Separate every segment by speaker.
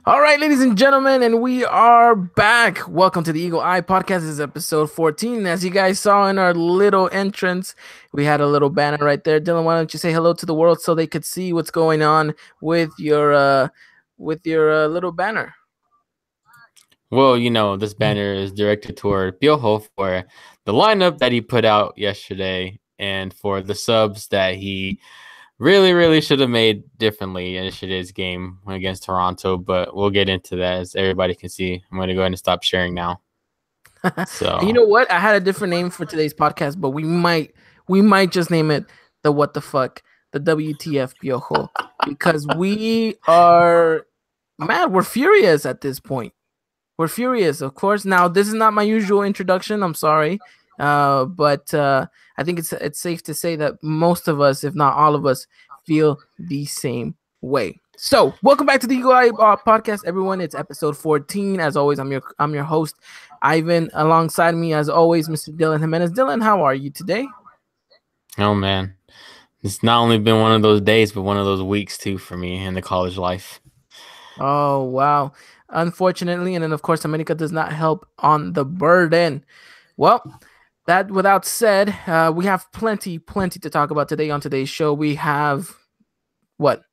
Speaker 1: All right, ladies and gentlemen, and we are back. Welcome to the Eagle Eye Podcast. This is episode 14. As you guys saw in our little entrance, we had a little banner right there. Dylan, why don't you say hello to the world so they could see what's going on with your little banner?
Speaker 2: Well, this banner is directed toward Piojo for the lineup that he put out yesterday and for the subs that he really, really should have made differently in yesterday's game against Toronto. But we'll get into that as everybody can see. I'm going to go ahead and stop sharing now.
Speaker 1: And you know what? I had a different name for today's podcast, but we might just name it the what the fuck, the WTF Piojo, because we are mad. We're furious at this point. We're furious, of course. Now, this is not my usual introduction. I'm sorry, but I think it's safe to say that most of us, if not all of us, feel the same way. So, welcome back to the Eagle Eye Podcast, everyone. It's episode 14. As always, I'm your host, Ivan. Alongside me, as always, Mr. Dylan Jimenez. Dylan, how are you today?
Speaker 2: Oh, man. It's not only been one of those days, but one of those weeks, too, for me in the college life.
Speaker 1: Oh, wow. Unfortunately, and then, of course, America does not help on the burden. Well, that without said, we have plenty to talk about today on today's show. We have what?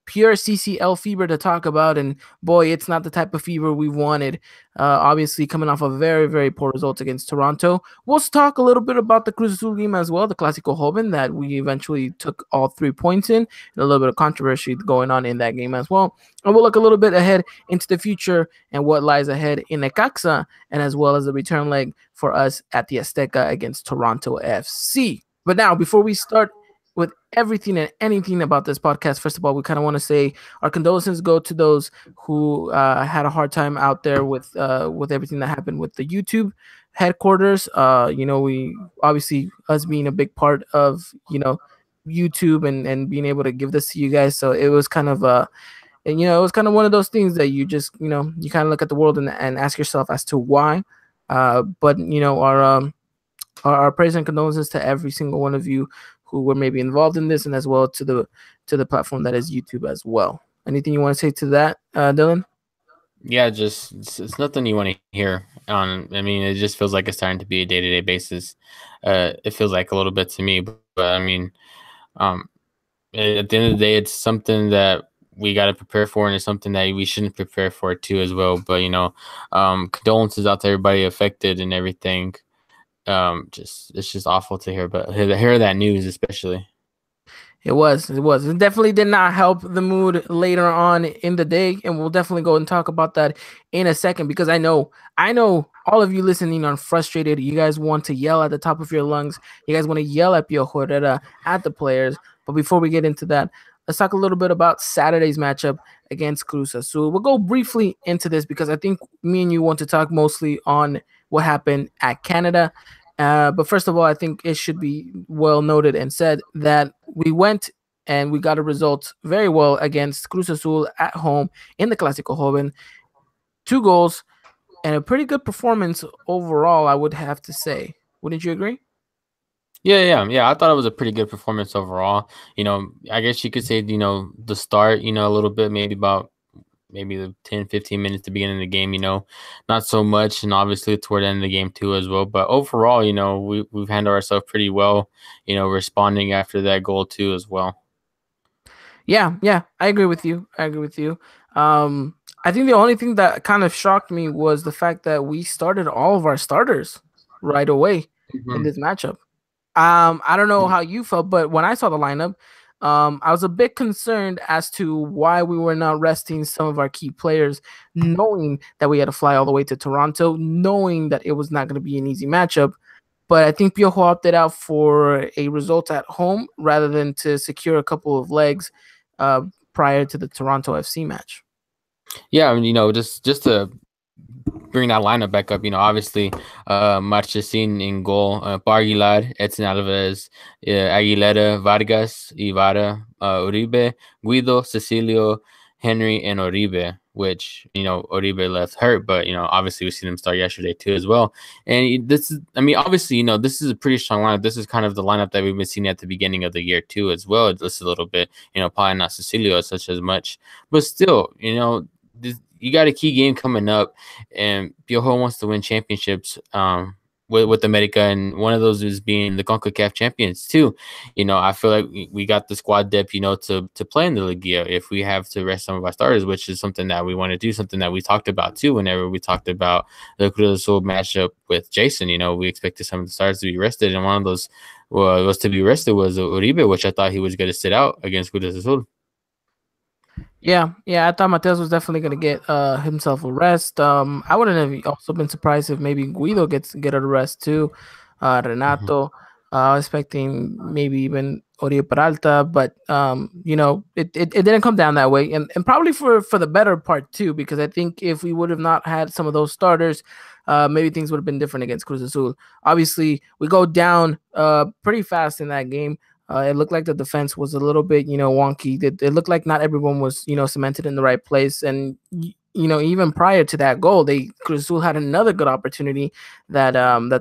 Speaker 1: Pure CCL fever to talk about, and boy, it's not the type of fever we wanted. Obviously, coming off of very, very poor results against Toronto. We'll talk a little bit about the Cruz Azul game as well, the Clásico Joven that we eventually took all 3 points in, and a little bit of controversy going on in that game as well. And we'll look a little bit ahead into the future and what lies ahead in Necaxa, and as well as the return leg for us at the Azteca against Toronto FC. But now, before we start with everything and anything about this podcast, first of all, we kind of want to say our condolences go to those who had a hard time out there with everything that happened with the YouTube headquarters. We obviously, us being a big part of YouTube and being able to give this to you guys, so it was kind of and it was kind of one of those things that you just you kind of look at the world and ask yourself as to why. But our praise and condolences to every single one of you who were maybe involved in this, and as well to the platform that is YouTube as well. Anything you want to say to that, Dylan?
Speaker 2: Yeah, just it's nothing you want to hear. I mean, it just feels like it's starting to be a day-to-day basis. It feels like a little bit to me, but I mean, at the end of the day, it's something that we got to prepare for, and it's something that we shouldn't prepare for too as well. But condolences out to everybody affected and everything. It's just awful to hear, but hear that news especially.
Speaker 1: It definitely did not help the mood later on in the day, and we'll definitely go and talk about that in a second, because I know all of you listening are frustrated. You guys want to yell at the top of your lungs. You guys want to yell at Piojo Herrera, at the players. But before we get into that, let's talk a little bit about Saturday's matchup against Cruz Azul. We'll go briefly into this because I think me and you want to talk mostly on what happened at Canada. But first of all, I think it should be well noted and said that we went and we got a result very well against Cruz Azul at home in the Clásico Joven. 2 goals and a pretty good performance overall, I would have to say. Wouldn't you agree?
Speaker 2: Yeah. I thought it was a pretty good performance overall. I guess you could say, the start, a little bit, maybe the 10, 15 minutes to begin of the game, not so much. And obviously toward the end of the game too as well. But overall, we've handled ourselves pretty well, responding after that goal too as well.
Speaker 1: Yeah, I agree with you. I think the only thing that kind of shocked me was the fact that we started all of our starters right away in this matchup. I don't know how you felt, but when I saw the lineup, I was a bit concerned as to why we were not resting some of our key players, knowing that we had to fly all the way to Toronto, knowing that it was not going to be an easy matchup. But I think Piojo opted out for a result at home rather than to secure a couple of legs prior to the Toronto FC match.
Speaker 2: Yeah, I mean, just to bring that lineup back up, obviously, Marchesín in goal, Aguilar, Edson Alvarez, Aguilera, Vargas, Ibarra, Uribe, Guido, Cecilio, Henry, and Uribe, which, Uribe left hurt, but, obviously we've seen him start yesterday too as well. And obviously, this is a pretty strong lineup. This is kind of the lineup that we've been seeing at the beginning of the year too as well. Just a little bit, probably not Cecilio such as much, but still, you got a key game coming up, and Piojo wants to win championships. With America, and one of those is being the CONCACAF champions too. I feel like we got the squad depth, to play in the Liga if we have to rest some of our starters, which is something that we want to do, something that we talked about too. Whenever we talked about the Cruz Azul matchup with Jason, we expected some of the starters to be rested, and one of those was to be rested was Uribe, which I thought he was going to sit out against Cruz Azul.
Speaker 1: Yeah, I thought Mateus was definitely gonna get himself a rest. I wouldn't have also been surprised if maybe Guido get a rest too.
Speaker 2: Mhm.
Speaker 1: Renato, I was expecting maybe even Oriol Peralta, but it didn't come down that way, and probably for the better part too, because I think if we would have not had some of those starters, maybe things would have been different against Cruz Azul. Obviously, we go down pretty fast in that game. It looked like the defense was a little bit, wonky. It looked like not everyone was, cemented in the right place. And even prior to that goal, Cruz Azul had another good opportunity that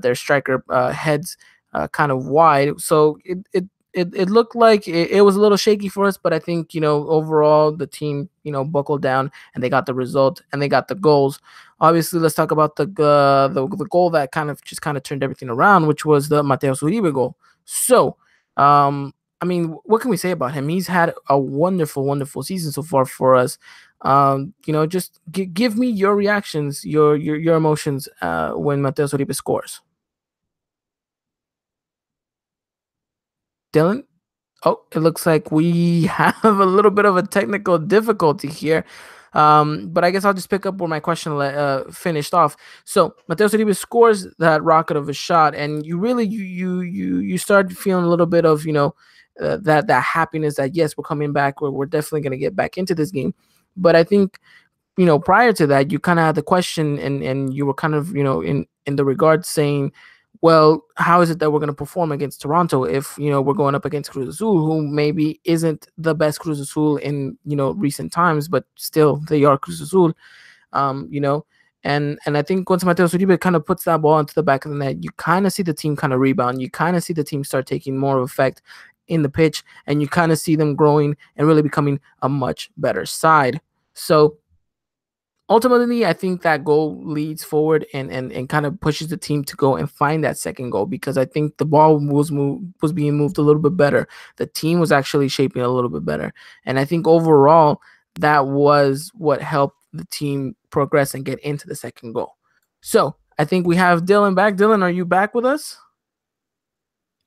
Speaker 1: their striker heads kind of wide. So it looked like it was a little shaky for us, but I think overall the team buckled down and they got the result and they got the goals. Obviously, let's talk about the goal that kind of turned everything around, which was the Mateus Uribe goal. So. I mean, what can we say about him? He's had a wonderful, wonderful season so far for us. Just give me your reactions, your emotions when Mateus Uribe scores. Dylan? Oh, it looks like we have a little bit of a technical difficulty here. But I guess I'll just pick up where my question finished off. So Mateus Uribe scores that rocket of a shot, and you really you start feeling a little bit of that happiness that yes, we're coming back. We're definitely going to get back into this game. But I think prior to that, you kind of had the question, and you were kind of in the regard saying, well, how is it that we're going to perform against Toronto if we're going up against Cruz Azul, who maybe isn't the best Cruz Azul in recent times, but still they are Cruz Azul, um, you know. And I think once Mateus Uribe kind of puts that ball into the back of the net, you kind of see the team kind of rebound. You kind of see the team start taking more of effect in the pitch, and you kind of see them growing and really becoming a much better side. So ultimately, I think that goal leads forward and kind of pushes the team to go and find that second goal, because I think the ball was being moved a little bit better. The team was actually shaping a little bit better, and I think overall that was what helped the team progress and get into the second goal. So I think we have Dylan back. Dylan, are you back with us?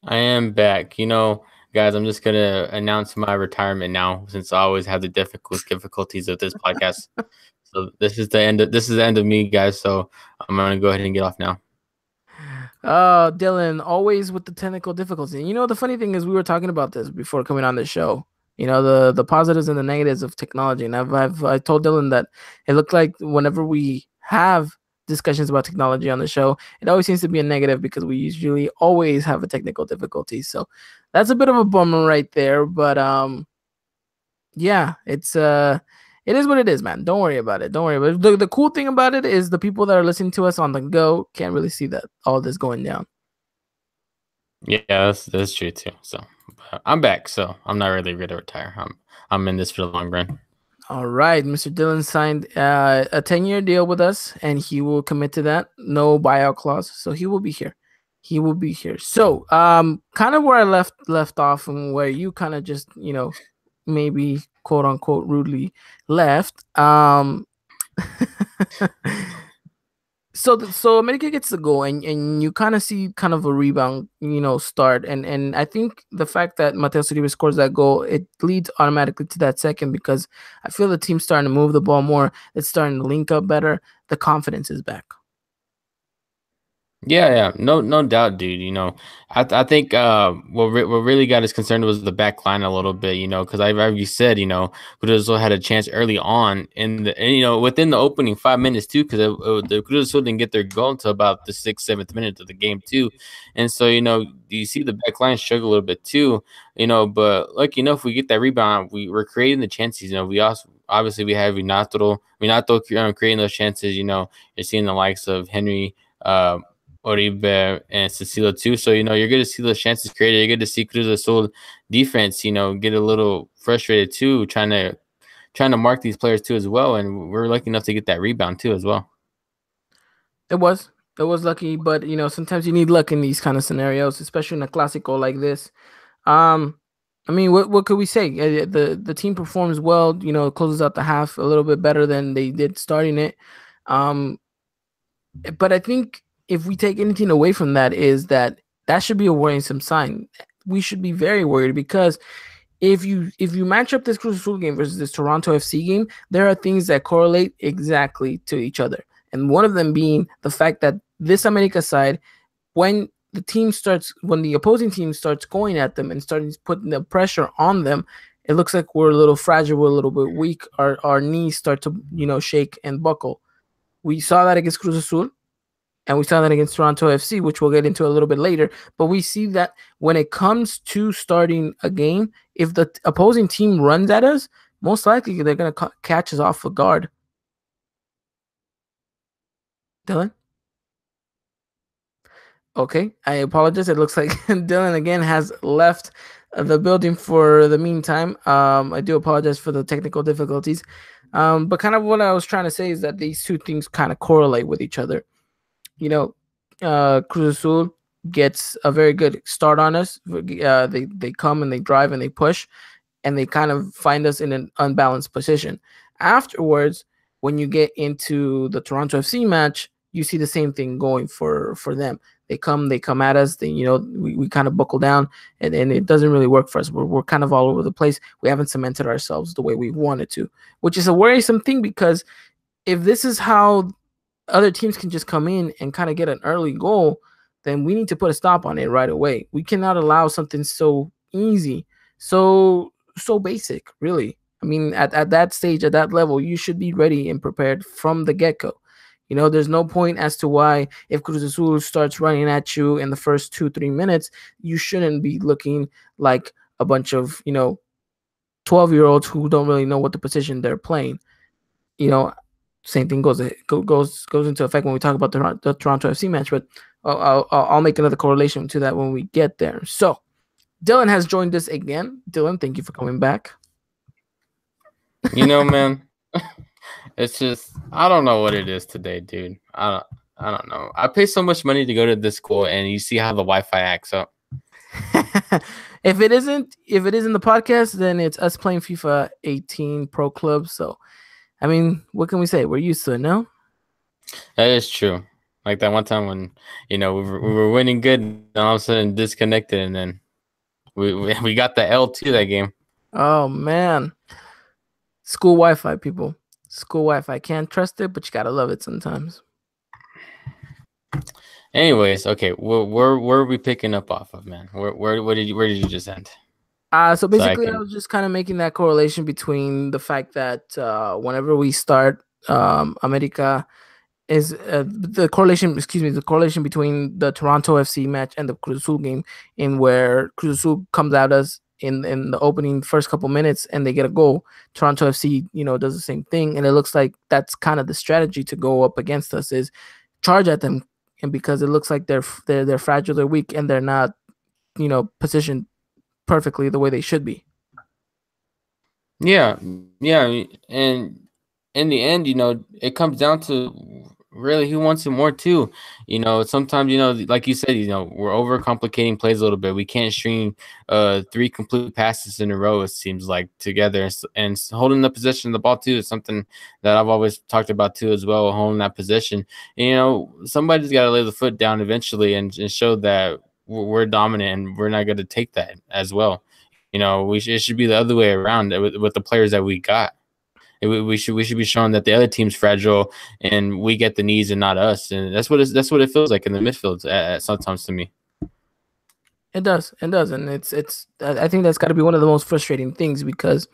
Speaker 2: I am back. Guys, I'm just gonna announce my retirement now, since I always have the difficulties of this podcast. So this is the end of me, guys. So I'm gonna go ahead and get off now.
Speaker 1: Dylan, always with the technical difficulty. The funny thing is, we were talking about this before coming on the show. The positives and the negatives of technology, and I told Dylan that it looked like whenever we have discussions about technology on the show, it always seems to be a negative because we usually always have a technical difficulty. So that's a bit of a bummer right there. But yeah, it is what it is, man. Don't worry about it. Don't worry about it. The cool thing about it is the people that are listening to us on the go can't really see that all this going down.
Speaker 2: Yeah, that's true too. So I'm back. So I'm not really ready to retire. I'm in this for the long run.
Speaker 1: All right, Mr. Dillon signed a 10-year deal with us, and he will commit to that. No buyout clause, so he will be here. He will be here. So, kind of where I left off, and where you kind of just maybe quote unquote rudely left. So America gets the goal, and you kind of see kind of a rebound, start, and I think the fact that Mateus Uribe scores that goal, it leads automatically to that second, because I feel the team's starting to move the ball more. It's starting to link up better. The confidence is back.
Speaker 2: Yeah, no doubt, dude. I think what really got us concerned was the back line a little bit. Because I've already said, Cruz Azul had a chance early on within the opening 5 minutes too, because the Cruz Azul didn't get their goal until about the 6th, 7th minute of the game too, and so you see the back line struggle a little bit too. But like if we get that rebound, we're creating the chances. We also obviously we have Renato creating those chances. You're seeing the likes of Henry. Oribe and Cecilio too. So, you're going to see those chances created. You're going to see Cruz Azul defense, get a little frustrated too, trying to trying to mark these players too as well, and we're lucky enough to get that rebound too as well.
Speaker 1: It was. It was lucky, but sometimes you need luck in these kind of scenarios, especially in a classical like this. Um, I mean, what could we say? The team performs well. Closes out the half a little bit better than they did starting it. Um, but I think if we take anything away from that, is that should be a worrisome sign. We should be very worried because if you match up this Cruz Azul game versus this Toronto FC game, there are things that correlate exactly to each other, and one of them being the fact that this America side, when when the opposing team starts going at them and starting putting the pressure on them, it looks like we're a little fragile, we're a little bit weak. Our knees start to shake and buckle. We saw that against Cruz Azul, and we saw that against Toronto FC, which we'll get into a little bit later. But we see that when it comes to starting a game, if the opposing team runs at us, most likely they're going to catch us off the guard. Dylan? Okay, I apologize. It looks like Dylan again has left the building for the meantime. I do apologize for the technical difficulties. But kind of what I was trying to say is that these two things kind of correlate with each other. Cruz Azul gets a very good start on us. They come and they drive and they push, and they kind of find us in an unbalanced position. Afterwards, when you get into the Toronto FC match, you see the same thing going for them. They come at us. We kind of buckle down, and it doesn't really work for us. We're kind of all over the place. We haven't cemented ourselves the way we wanted to, which is a worrisome thing because if this is how other teams can just come in and kind of get an early goal, then we need to put a stop on it right away. We cannot allow something so easy, so basic, really. I mean, at that stage, at that level, you should be ready and prepared from the get-go. There's no point as to why if Cruz Azul starts running at you in the first 2-3 minutes, you shouldn't be looking like a bunch of 12-year-olds who don't really know what the position they're playing. Same thing goes into effect when we talk about the Toronto FC match, but I'll make another correlation to that when we get there. So Dylan has joined us again. Dylan, thank you for coming back.
Speaker 2: Man, it's just I don't know what it is today, dude. I don't know. I pay so much money to go to this school, and you see how the Wi-Fi acts up.
Speaker 1: If it isn't the podcast, then it's us playing FIFA 18 Pro Club. So, I mean, what can we say? We're used to it, no?
Speaker 2: That is true. Like that one time when we were winning good, and all of a sudden disconnected, and then we got the L2 that game.
Speaker 1: Oh man, school Wi-Fi, people. School Wi-Fi, can't trust it, but you gotta love it sometimes.
Speaker 2: Anyways, okay, where are we picking up off of, man? Where did you just end?
Speaker 1: So basically, I was just kind of making that correlation between the fact that whenever we start, America is the correlation. Excuse me, the correlation between the Toronto FC match and the Cruz Azul game, in where Cruz Azul comes at us in the opening first couple minutes and they get a goal. Toronto FC, does the same thing, and it looks like that's kind of the strategy to go up against us is charge at them, and because it looks like they're fragile, they're weak, and they're not, positioned perfectly the way they should be.
Speaker 2: Yeah, and in the end, it comes down to really who wants it more too. Sometimes, like you said, we're overcomplicating plays a little bit. We can't string 3 complete passes in a row, it seems like, together, and holding the position of the ball too is something that I've always talked about too as well, holding that position. Somebody's got to lay the foot down eventually and show that we're dominant and we're not going to take that as well. It should be the other way around with the players that we got. We should be showing that the other team's fragile and we get the knees and not us, and that's what it feels like in the midfield at sometimes to me.
Speaker 1: It does, and it's. I think that's got to be one of the most frustrating things because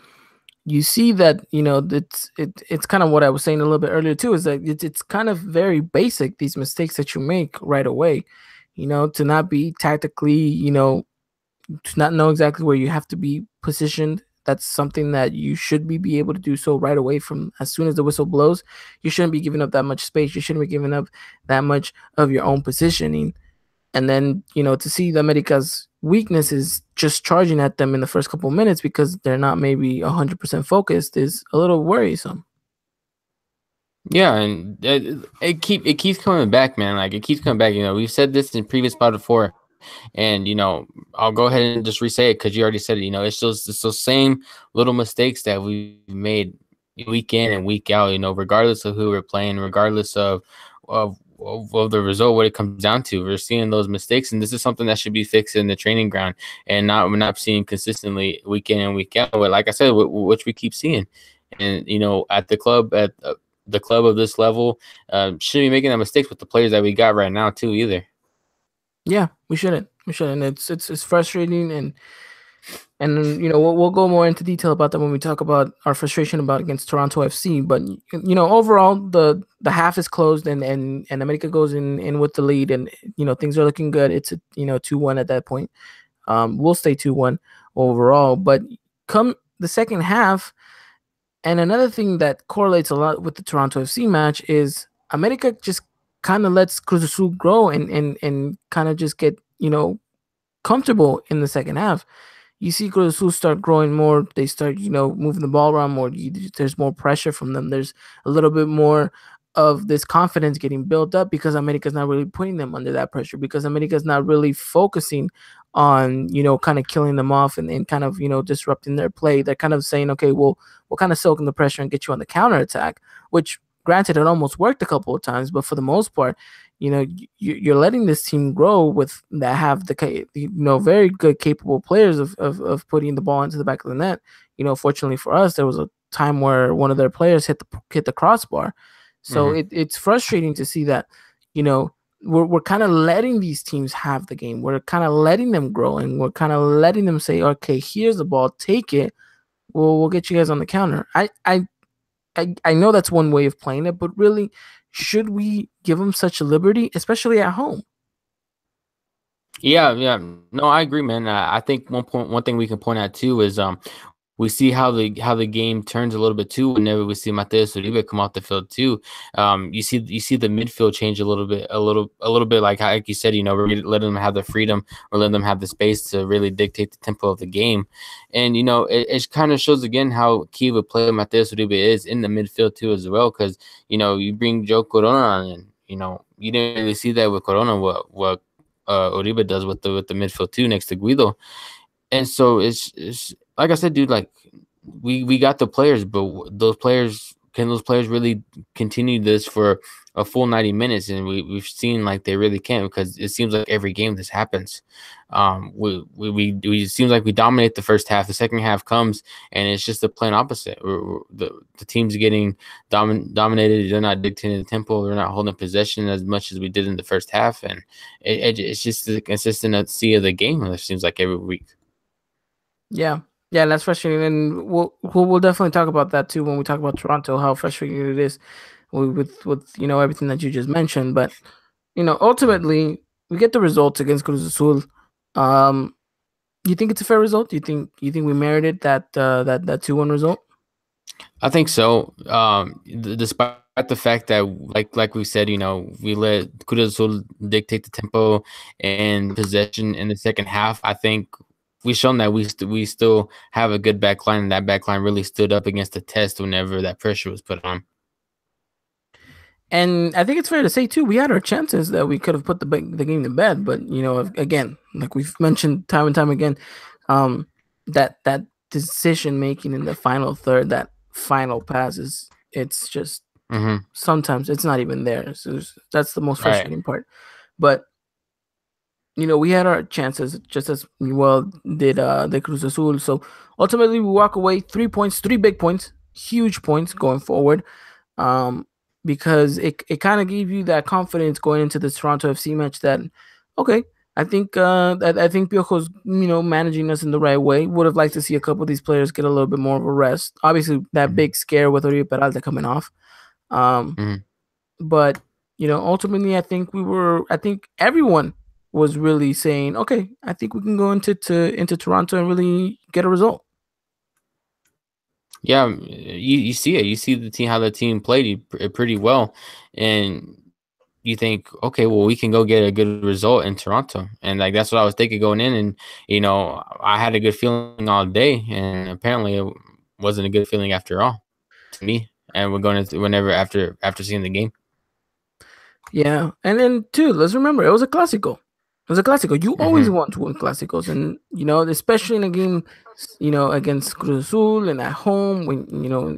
Speaker 1: you see that it's kind of what I was saying a little bit earlier too, is that it's kind of very basic, these mistakes that you make right away, to not be tactically, to not know exactly where you have to be positioned. That's something that you should be able to do so right away from as soon as the whistle blows. You shouldn't be giving up that much space. You shouldn't be giving up that much of your own positioning. And then, to see the America's, weakness is just charging at them in the first couple of minutes because they're not maybe 100% focused is a little worrisome.
Speaker 2: Yeah, and it keeps coming back, man. Like it keeps coming back. You know, we've said this in previous pod before, and I'll go ahead and just re-say it because you already said it. It's those same little mistakes that we've made week in and week out. Regardless of who we're playing, regardless of the result, what it comes down to, we're seeing those mistakes, and this is something that should be fixed in the training ground, and we're not seeing consistently week in and week out. But like I said, which we keep seeing, and at the club of this level, shouldn't be making that mistakes with the players that we got right now too either.
Speaker 1: Yeah, we shouldn't. We shouldn't. It's frustrating, and we'll go more into detail about that when we talk about our frustration about against Toronto FC. But overall the half is closed, and America goes in with the lead, and things are looking good. It's a 2-1 at that point. We'll stay 2-1 overall, but come the second half, and another thing that correlates a lot with the Toronto FC match is America just kind of lets Cruz Azul grow and kind of just get comfortable in the second half. You see Cruz Azul start growing more. They start, moving the ball around more. There's more pressure from them. There's a little bit more of this confidence getting built up because America's not really putting them under that pressure, because America's not really focusing on, kind of killing them off and kind of, disrupting their play. They're kind of saying, okay, we'll kind of soak in the pressure and get you on the counter attack, which granted, it almost worked a couple of times, but for the most part, you're letting this team grow with that have the very good capable players of putting the ball into the back of the net. Fortunately for us, there was a time where one of their players hit the crossbar, so
Speaker 2: Mm-hmm.
Speaker 1: it's frustrating to see that we're kind of letting these teams have the game. We're kind of letting them grow, and we're kind of letting them say, okay, here's the ball, take it. We'll get you guys on the counter. I know that's one way of playing it, but really, should we give them such a liberty, especially at home?
Speaker 2: Yeah, yeah. No, I agree, man. I think one thing we can point out too is we see how the game turns a little bit too whenever we see Mateus Uribe come off the field too. You see the midfield change a little bit, a little bit like you said. We're letting them have the freedom, or letting them have the space to really dictate the tempo of the game, and it kind of shows again how key of a player Mateus Uribe is in the midfield too as well. Because you bring Joe Corona on, and you didn't really see that with Corona. What Uribe does with the midfield too next to Guido. And so it's like I said, dude. Like we got the players, but those players really continue this for a full 90 minutes? And we've seen like they really can't, because it seems like every game this happens. It seems like we dominate the first half. The second half comes, and it's just the plain opposite. The team's getting dominated. They're not dictating the tempo. They're not holding possession as much as we did in the first half, and it's just the consistency of the game. It seems like every week.
Speaker 1: Yeah, yeah, that's frustrating, and we'll definitely talk about that too when we talk about Toronto, how frustrating it is with everything that you just mentioned. But ultimately, we get the results against Cruz Azul. Um, you think it's a fair result? Do you think we merited that 2-1 result?
Speaker 2: I think so. Despite the fact that, like we said, we let Cruz Azul dictate the tempo and possession in the second half. I think we've shown that we still have a good back line, and that back line really stood up against the test whenever that pressure was put on.
Speaker 1: And I think it's fair to say too, we had our chances that we could have put the game to bed. But again, like we've mentioned time and time again, um, that decision making in the final third, that final passes, it's just
Speaker 2: Hmm.
Speaker 1: sometimes it's not even there. So that's the most
Speaker 2: Right.
Speaker 1: frustrating part. But we had our chances just as well did the Cruz Azul. So ultimately, we walk away 3 points, 3 big points, huge points going forward. Um, because it kind of gave you that confidence going into the Toronto FC match that, okay, I think Piojo's managing us in the right way. Would have liked to see a couple of these players get a little bit more of a rest. Obviously, that
Speaker 2: Hmm.
Speaker 1: big scare with Oribe Peralta coming off. Um,
Speaker 2: Hmm.
Speaker 1: but ultimately, I think everyone was really saying, okay, I think we can go into Toronto and really get a result.
Speaker 2: Yeah, you see it. You see the team, how the team played pretty well, and you think, okay, well, we can go get a good result in Toronto, and like that's what I was thinking going in, and I had a good feeling all day, and apparently it wasn't a good feeling after all to me. And we're going into whenever after seeing the game.
Speaker 1: Yeah, and then too, let's remember it was a classico. It was a classico. You always
Speaker 2: Hmm.
Speaker 1: want to win classicos, and especially in a game, against Cruz Azul and at home, when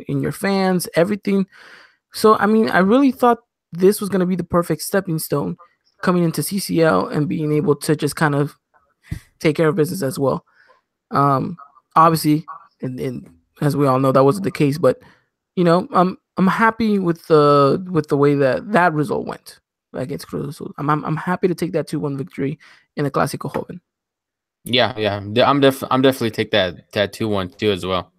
Speaker 1: in your fans, everything. So I mean, I really thought this was gonna be the perfect stepping stone coming into CCL and being able to just kind of take care of business as well. Um, Obviously, and as we all know, that wasn't the case. But I'm happy with the way that result went against Cruz Azul. I'm happy to take that 2-1 victory in the Clásico Joven.
Speaker 2: Yeah, yeah, I'm definitely take that 2-1 too as well.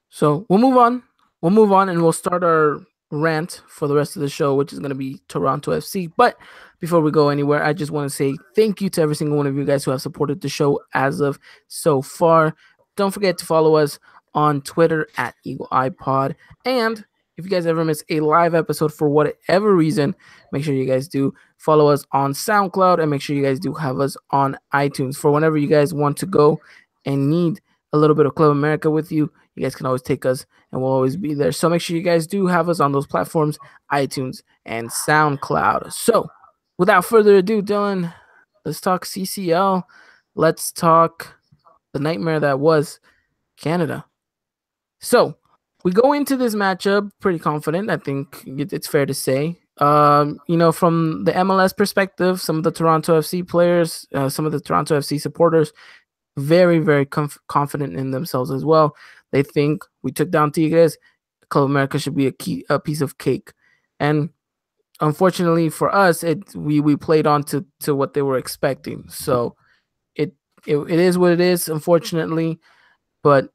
Speaker 1: So we'll move on. We'll move on and we'll start our rant for the rest of the show, which is going to be Toronto FC. But before we go anywhere, I just want to say thank you to every single one of you guys who have supported the show as of so far. Don't forget to follow us on Twitter at Eagle Eye Pod. And if you guys ever miss a live episode for whatever reason, make sure you guys do follow us on SoundCloud and make sure you guys do have us on iTunes for whenever you guys want to go and need a little bit of Club America with you. You guys can always take us and we'll always be there. So make sure you guys do have us on those platforms, iTunes and SoundCloud. So without further ado, Dylan, let's talk CCL. Let's talk the nightmare that was Canada. So we go into this matchup pretty confident. I think it's fair to say. From the MLS perspective, some of the Toronto FC players, some of the Toronto FC supporters, very, very confident in themselves as well. They think we took down Tigres. Club America should be a piece of cake. And unfortunately for us, we played on to what they were expecting. So it is what it is, unfortunately. But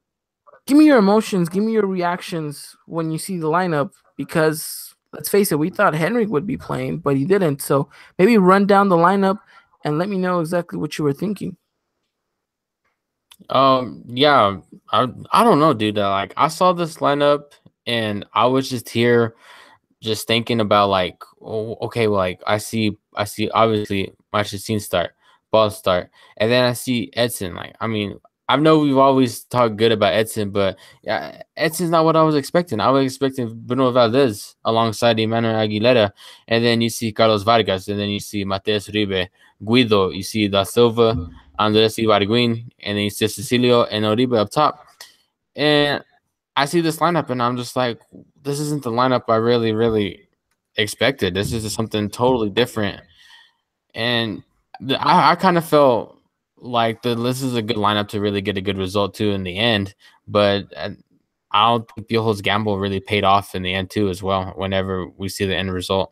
Speaker 1: give me your emotions, give me your reactions when you see the lineup, because let's face it, we thought Henrik would be playing, but he didn't. So maybe run down the lineup and let me know exactly what you were thinking.
Speaker 2: Yeah, I don't know, dude. Like I saw this lineup and I was just here just thinking about like, oh, okay, well, like I see obviously Marchesín start, ball start, and then I see Edson. Like, I mean, I know we've always talked good about Edson, but yeah, Edson's not what I was expecting. I was expecting Bruno Valdez alongside Emmanuel Aguilera, and then you see Carlos Vargas, and then you see Mateus Uribe, Guido, you see Da Silva, Andres Ibargüen, and then you see Cecilio and Uribe up top. And I see this lineup and I'm just like, this isn't the lineup I really, really expected. This is something totally different. And I kind of felt like this is a good lineup to really get a good result too in the end. But I don't think Piojo's gamble really paid off in the end too as well. Whenever we see the end result.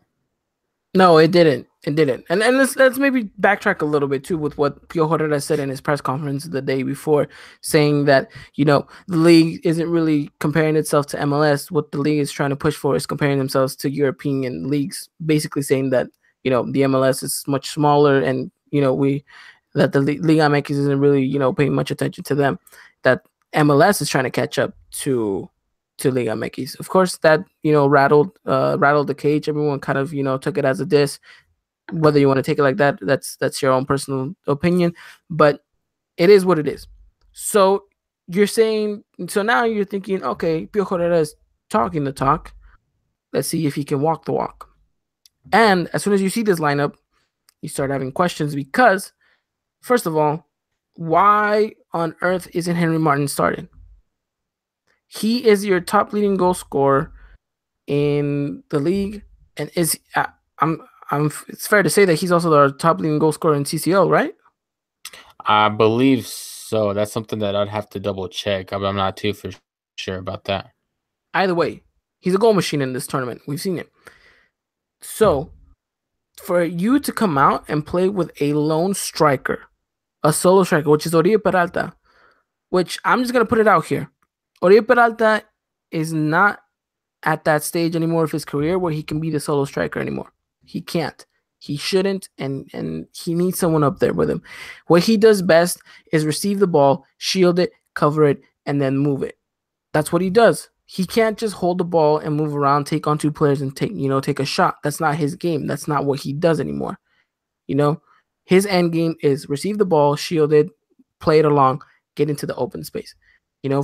Speaker 1: No, it didn't. It didn't. And let's maybe backtrack a little bit too with what Pio Herrera said in his press conference the day before, saying that the league isn't really comparing itself to MLS. What the league is trying to push for is comparing themselves to European leagues, basically saying that the MLS is much smaller, and we that the Liga MX isn't really paying much attention to them. That MLS is trying to catch up to Liga MX. Of course, that rattled the cage. Everyone kind of took it as a diss. Whether you want to take it like that, that's your own personal opinion, but it is what it is. So you're saying, so now you're thinking, okay, Pio Herrera is talking the talk. Let's see if he can walk the walk. And as soon as you see this lineup, you start having questions because, first of all, why on earth isn't Henry Martin starting? He is your top leading goal scorer in the league, and I'm. It's fair to say that he's also our top leading goal scorer in CCL, right?
Speaker 2: I believe so. That's something that I'd have to double check. I'm not too for sure about that.
Speaker 1: Either way, he's a goal machine in this tournament. We've seen it. So for you to come out and play with a lone striker, a solo striker, which is Oribe Peralta, which I'm just gonna put it out here. Oribe Peralta is not at that stage anymore of his career where he can be the solo striker anymore. He can't. He shouldn't, and he needs someone up there with him. What he does best is receive the ball, shield it, cover it, and then move it. That's what he does. He can't just hold the ball and move around, take on two players and take a shot. That's not his game. That's not what he does anymore. You know, his end game is receive the ball, shield it, play it along, get into the open space.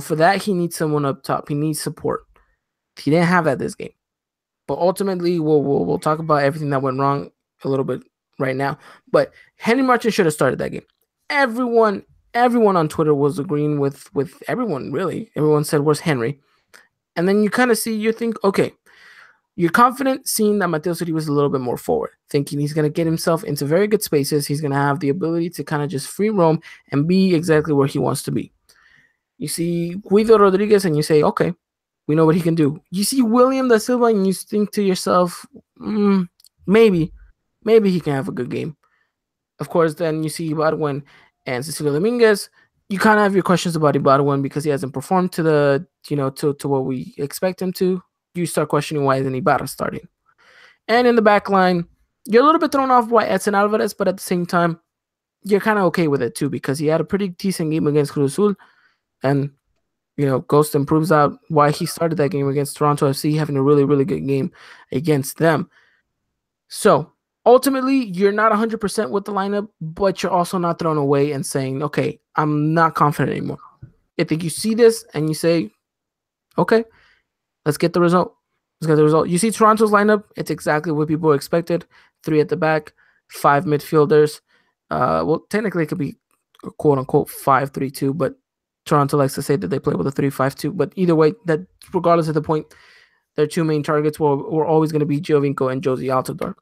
Speaker 1: For that he needs someone up top. He needs support. He didn't have that this game. But ultimately, we'll talk about everything that went wrong a little bit right now. But Henry Martin should have started that game. Everyone on Twitter was agreeing with everyone, really. Everyone said, "Where's Henry?" And then you think, okay, you're confident seeing that Mateo Suri was a little bit more forward, thinking he's going to get himself into very good spaces. He's going to have the ability to kind of just free roam and be exactly where he wants to be. You see Guido Rodriguez and you say, okay, we know what he can do. You see William Da Silva and you think to yourself, maybe he can have a good game. Of course, then you see Ibargüen and Cecilio Dominguez. You kind of have your questions about Ibargüen because he hasn't performed to the to what we expect him to. You start questioning why isn't Ibarra starting. And in the back line, you're a little bit thrown off by Edson Alvarez, but at the same time, you're kind of okay with it too because he had a pretty decent game against Cruz Azul, and Ghostin proves out why he started that game against Toronto FC, having a really, really good game against them. So ultimately, you're not 100% with the lineup, but you're also not thrown away and saying, okay, I'm not confident anymore. I think you see this and you say, okay, let's get the result. You see Toronto's lineup, it's exactly what people expected. 3 at the back, 5 midfielders. Well, technically it could be a quote-unquote 5-3-2, but Toronto likes to say that they play with a 3-5-2. But either way, that regardless of the point, their 2 main targets were always going to be Giovinco and Josie Altidore.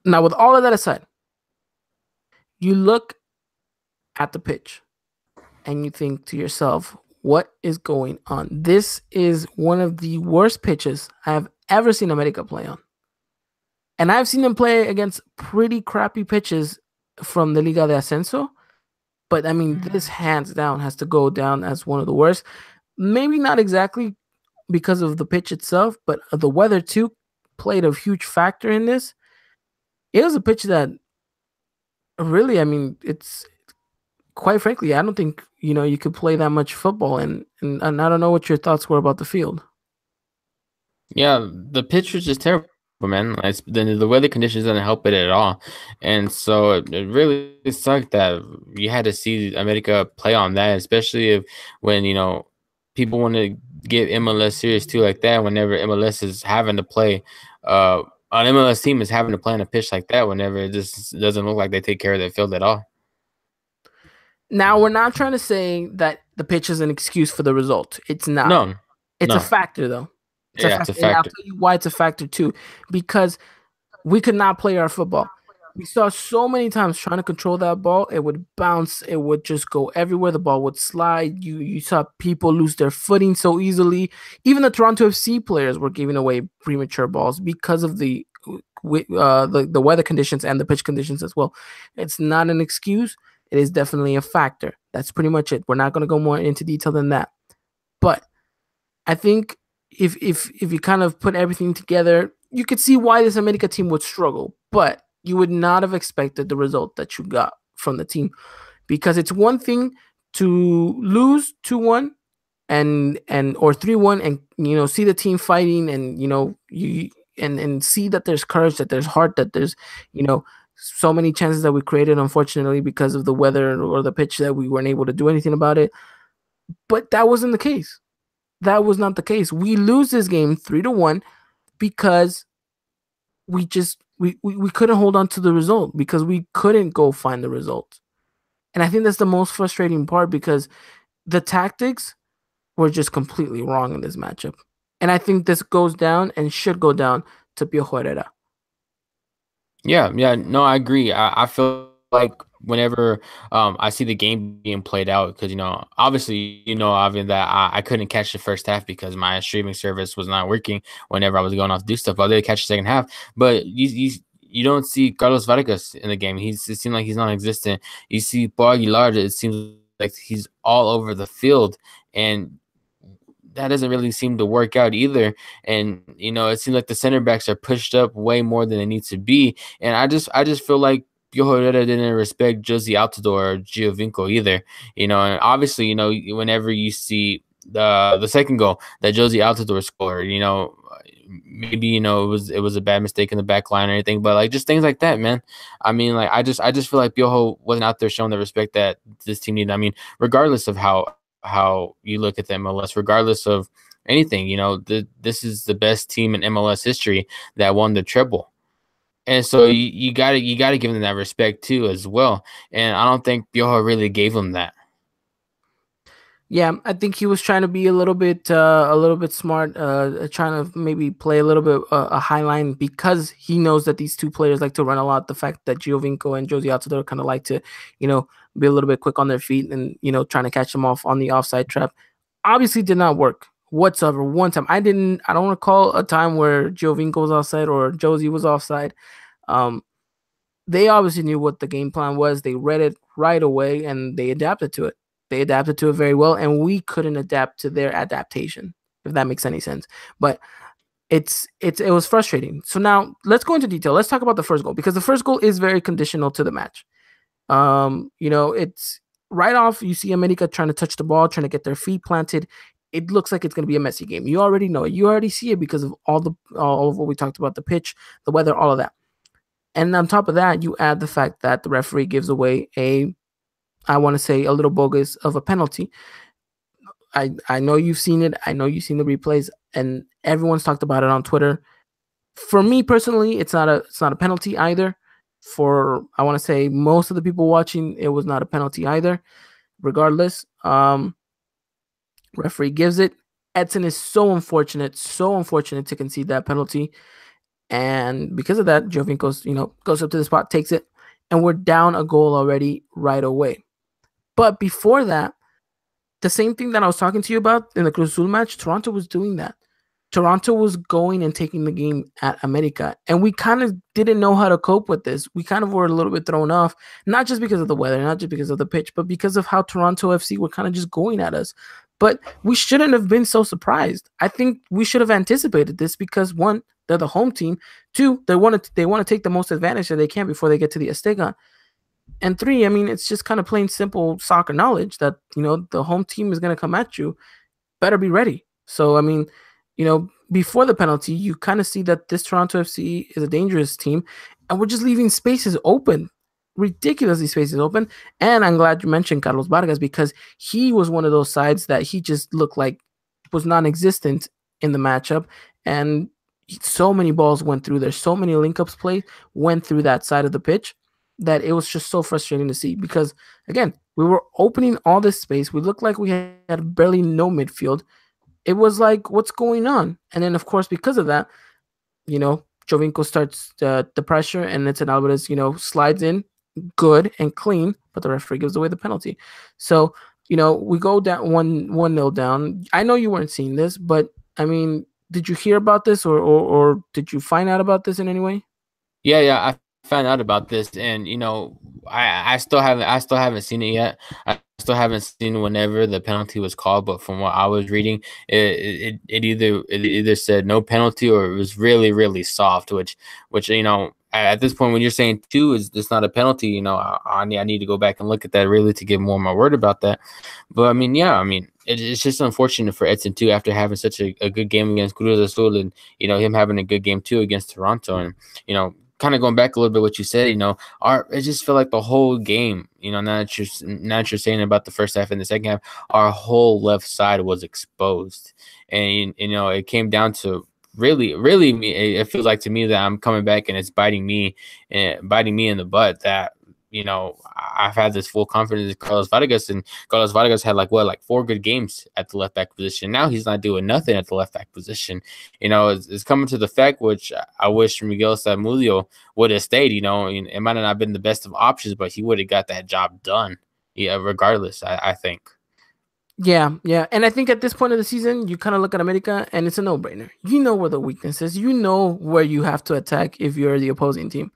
Speaker 1: Now, with all of that aside, you look at the pitch and you think to yourself, what is going on? This is one of the worst pitches I have ever seen America play on. And I've seen them play against pretty crappy pitches from the Liga de Ascenso. But, I mean, this hands down has to go down as one of the worst. Maybe not exactly because of the pitch itself, but the weather, too, played a huge factor in this. It was a pitch that really, I mean, it's quite frankly, I don't think, you could play that much football. And I don't know what your thoughts were about the field.
Speaker 2: Yeah, the pitch was just terrible, man. The weather conditions didn't help it at all. And so it really sucked that you had to see America play on that, especially when, people want to get MLS serious too like that, whenever MLS is having to play an MLS team is having to play on a pitch like that whenever it just doesn't look like they take care of their field at all.
Speaker 1: Now, we're not trying to say that the pitch is an excuse for the result. It's not.
Speaker 2: No.
Speaker 1: It's a factor, though.
Speaker 2: It's a factor.
Speaker 1: And I'll tell you why it's a factor, too. Because we could not play our football. We saw so many times trying to control that ball. It would bounce. It would just go everywhere. The ball would slide. You saw people lose their footing so easily. Even the Toronto FC players were giving away premature balls because of the weather conditions and the pitch conditions as well. It's not an excuse. It is definitely a factor. That's pretty much it. We're not going to go more into detail than that. But I think if you kind of put everything together, you could see why this America team would struggle. But you would not have expected the result that you got from the team, because it's one thing to lose 2-1 or 3-1 and see the team fighting and and see that there's courage, that there's heart, that there's so many chances that we created, unfortunately, because of the weather or the pitch, that we weren't able to do anything about it. But that wasn't the case. That was not the case. We lose this game 3-1 because we couldn't hold on to the result, because we couldn't go find the result. And I think that's the most frustrating part, because the tactics were just completely wrong in this matchup. And I think this goes down and should go down to Piojo Herrera.
Speaker 2: Yeah, no, I agree. I feel like whenever I see the game being played out, because obviously Ivan, that I couldn't catch the first half because my streaming service was not working whenever I was going off to do stuff. I did catch the second half, but you don't see Carlos Vargas in the game. It seems like he's non-existent. You see Paul Aguilar, it seems like he's all over the field, and that doesn't really seem to work out either. And it seems like the center backs are pushed up way more than they need to be. And I just feel like Piojo Herrera didn't respect Josie Altidore or Giovinco either. And obviously, whenever you see the second goal that Josie Altidore scored. Maybe it was a bad mistake in the back line or anything, but like just things like that, man. I mean, like I just feel like Piojo wasn't out there showing the respect that this team needed. I mean, regardless of how you look at the MLS, regardless of anything, this is the best team in MLS history that won the treble. And so you gotta give them that respect too as well. And I don't think Piojo really gave them that.
Speaker 1: Yeah, I think he was trying to be a little bit smart, trying to maybe play a little bit a high line because he knows that these two players like to run a lot. The fact that Giovinco and Josie Altidore kind of like to, you know, be a little bit quick on their feet and trying to catch them off on the offside trap, obviously did not work whatsoever. One time, I don't recall a time where Giovinco was offside or Josie was offside. Um, they obviously knew what the game plan was. They read it right away and they adapted to it. They adapted to it very well, and we couldn't adapt to their adaptation, if that makes any sense. But it was frustrating. So now let's go into detail. Let's talk about the first goal because the first goal is very conditional to the match. It's right off. You see America trying to touch the ball, trying to get their feet planted. It looks like it's going to be a messy game. You already know it. You already see it because of all of what we talked about, the pitch, the weather, all of that. And on top of that, you add the fact that the referee gives away I want to say a little bogus of a penalty. I know you've seen it. I know you've seen the replays, and everyone's talked about it on Twitter. For me personally, it's not a penalty either. For I want to say most of the people watching, it was not a penalty either. Regardless, referee gives it. Edson is so unfortunate to concede that penalty, and because of that, Jovinko's goes up to the spot, takes it, and we're down a goal already right away. But before that, the same thing that I was talking to you about in the Cruz Azul match, Toronto was doing that. Toronto was going and taking the game at America, and we kind of didn't know how to cope with this. We kind of were a little bit thrown off, not just because of the weather, not just because of the pitch, but because of how Toronto FC were kind of just going at us. But we shouldn't have been so surprised. I think we should have anticipated this because one, they're the home team. Two, they want to take the most advantage that they can before they get to the Azteca. And three, I mean, it's just kind of plain simple soccer knowledge that the home team is going to come at you. Better be ready. So I mean, before the penalty, you kind of see that this Toronto FC is a dangerous team, and we're just leaving spaces open, ridiculously spaces open. And I'm glad you mentioned Carlos Vargas because he was one of those sides that he just looked like was non-existent in the matchup, and so many balls went through there, so many link-ups play went through that side of the pitch that it was just so frustrating to see because again, we were opening all this space. We looked like we had barely no midfield. It was like, what's going on? And then, of course, because of that, Jovinko starts the pressure, and it's an Alvarez, slides in good and clean, but the referee gives away the penalty. So, we go down 1-0 down. I know you weren't seeing this, but I mean, did you hear about this or did you find out about this in any way?
Speaker 2: Yeah, I found out about this, and I still haven't seen it yet. I still haven't seen whenever the penalty was called, but from what I was reading, it either said no penalty or it was really really soft, which at this point when you're saying two is it's not a penalty, I need to go back and look at that really to get more of my word about that. But I mean, yeah, I mean it's just unfortunate for Edson too after having such a good game against Cruz Azul and him having a good game too against Toronto and kind of going back a little bit what you said, it just felt like the whole game, now that you're saying about the first half and the second half, our whole left side was exposed, and it came down to really, really me. It feels like to me that I'm coming back and it's biting me in the butt that I've had this full confidence in Carlos Vargas, and Carlos Vargas had like 4 good games at the left back position. Now he's not doing nothing at the left back position. It's coming to the fact, which I wish Miguel Zamudio would have stayed. It might have not been the best of options, but he would have got that job done. Yeah, regardless, I think.
Speaker 1: Yeah. And I think at this point of the season, you kind of look at America and it's a no-brainer. You know where the weakness is. You know where you have to attack if you're the opposing team.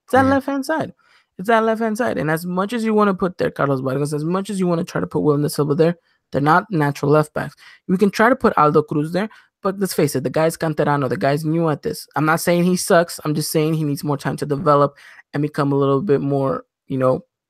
Speaker 1: It's that left-hand side. It's that left-hand side. And as much as you want to put there Carlos Vargas, as much as you want to try to put William Silva there, they're not natural left backs. We can try to put Aldo Cruz there, but let's face it, the guy's canterano, the guy's new at this. I'm not saying he sucks. I'm just saying he needs more time to develop and become a little bit more,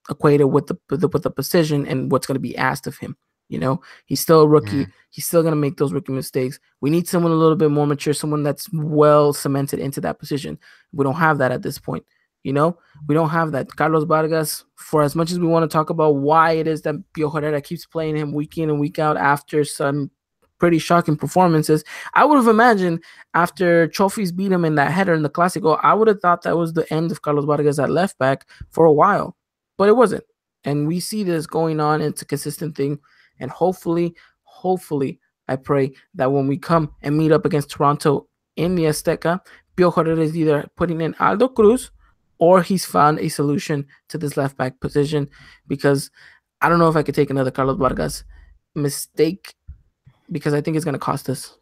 Speaker 1: acquainted with the position and what's going to be asked of him. He's still a rookie.
Speaker 2: Mhm.
Speaker 1: He's still gonna make those rookie mistakes. We need someone a little bit more mature, someone that's well cemented into that position. We don't have that at this point. You know, we don't have that. Carlos Vargas, for as much as we want to talk about why it is that Pio Herrera keeps playing him week in and week out after some pretty shocking performances, I would have imagined after Trophies beat him in that header in the Clásico, I would have thought that was the end of Carlos Vargas at left back for a while, but it wasn't. And we see this going on. It's a consistent thing. And hopefully, I pray that when we come and meet up against Toronto in the Azteca, Pio Herrera is either putting in Aldo Cruz or he's found a solution to this left back position, because I don't know if I could take another Carlos Vargas mistake, because I think it's going to cost us.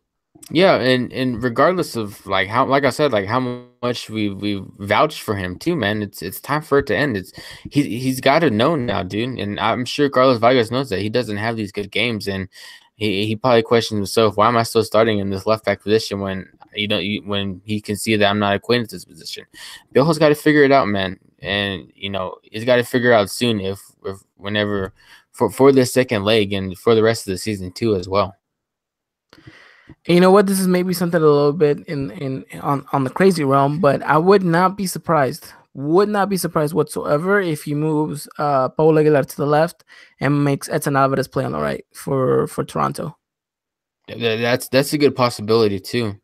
Speaker 2: Yeah, and regardless of like how, like I said, like how much we vouched for him too, man. It's time for it to end. He's got to know now, dude. And I'm sure Carlos Vargas knows that he doesn't have these good games, and he probably questions himself, why am I still starting in this left back position when when he can see that I'm not acquainted to this position. Bill's got to figure it out, man, and he's got to figure out soon if whenever for the second leg and for the rest of the season too as well.
Speaker 1: And you know what? This is maybe something a little bit in on the crazy realm, but I would not be surprised. Would not be surprised whatsoever if he moves Paulo Aguilar to the left and makes Edson Alvarez play on the right for Toronto.
Speaker 2: That's a good possibility too.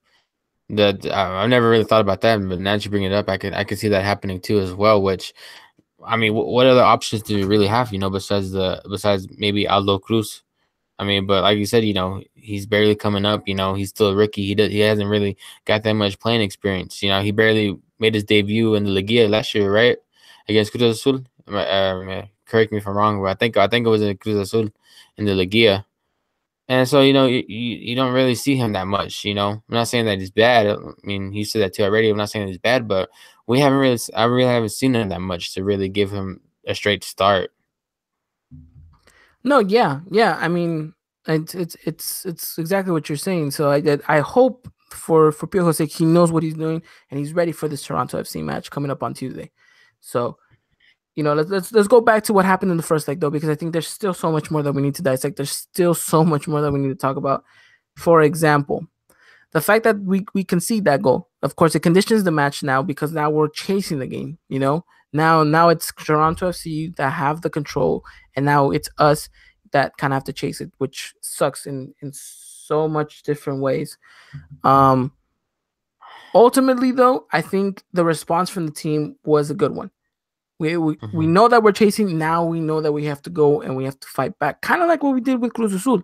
Speaker 2: That I've never really thought about that, but now that you bring it up, I could see that happening too as well. Which, I mean, what other options do we really have? Besides maybe Aldo Cruz. I mean, but like you said, he's barely coming up. He's still a rookie. He hasn't really got that much playing experience. He barely made his debut in the Liga last year, right, against Cruz Azul. Correct me if I'm wrong, but I think it was in Cruz Azul in the Liga. And so, you don't really see him that much, I'm not saying that he's bad. I mean, he said that too already. I'm not saying that he's bad, but I really haven't seen him that much to really give him a straight start.
Speaker 1: No, yeah. I mean, it's exactly what you're saying. So I hope for Piojo's sake he knows what he's doing and he's ready for this Toronto FC match coming up on Tuesday. So let's go back to what happened in the first leg though, because I think there's still so much more that we need to dissect. There's still so much more that we need to talk about. For example, the fact that we concede that goal, of course, it conditions the match now because now we're chasing the game. Now it's Toronto FC that have the control, and now it's us that kind of have to chase it, which sucks in so much different ways. Um, Ultimately, though, I think the response from the team was a good one. We
Speaker 2: Hmm.
Speaker 1: know that we're chasing. Now we know that we have to go and we have to fight back, kind of like what we did with Cruz Azul.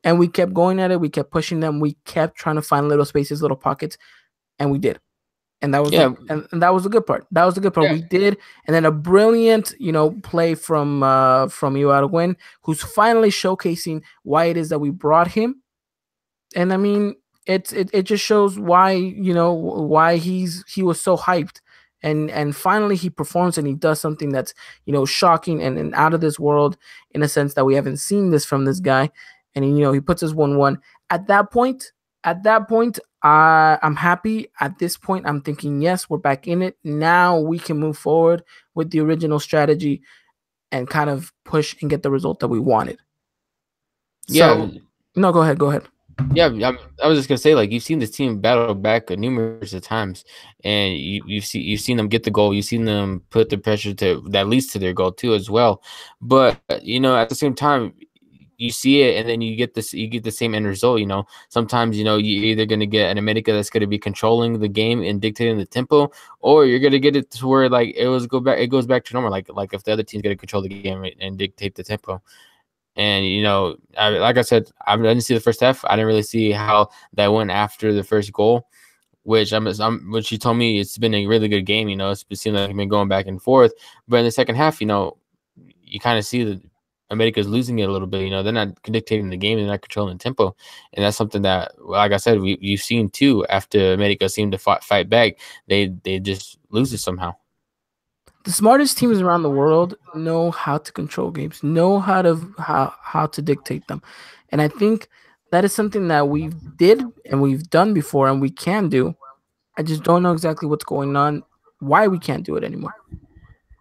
Speaker 1: And we kept going at it. We kept pushing them. We kept trying to find little spaces, little pockets, and we did. And that was
Speaker 2: Yeah,
Speaker 1: and that was the good part. That was the good part.
Speaker 2: yeah,
Speaker 1: We did, and then a brilliant, play from Ibargüen, who's finally showcasing why it is that we brought him. And I mean, it just shows why why he was so hyped, and finally he performs and he does something that's shocking and out of this world, in a sense that we haven't seen this from this guy. And he puts us 1-1 at that point. I'm happy. At this point, I'm thinking, yes, we're back in it. Now we can move forward with the original strategy and kind of push and get the result that we wanted.
Speaker 2: yeah.
Speaker 1: So, no, go ahead. Go ahead.
Speaker 2: Yeah, I was just gonna say, like, you've seen this team battle back numerous of times, and you've seen them get the goal. You've seen them put the pressure to that leads to their goal too as well. But at the same time, you see it, and then you get the same end result. Sometimes you're either gonna get an America that's gonna be controlling the game and dictating the tempo, or you're gonna get it to where like it goes back to normal. Like if the other team's gonna control the game and dictate the tempo. And like I said, I didn't see the first half. I didn't really see how that went after the first goal, which which you told me it's been a really good game. It's been seeming like it's been going back and forth. But in the second half, you kind of see that America's losing it a little bit. They're not dictating the game, they're not controlling the tempo, and that's something that, like I said, you've seen too. After America seemed to fight back, they just lose it somehow.
Speaker 1: The smartest teams around the world know how to control games, know how to dictate them, and I think that is something that we did and we've done before and we can do. I just don't know exactly what's going on, why we can't do it anymore,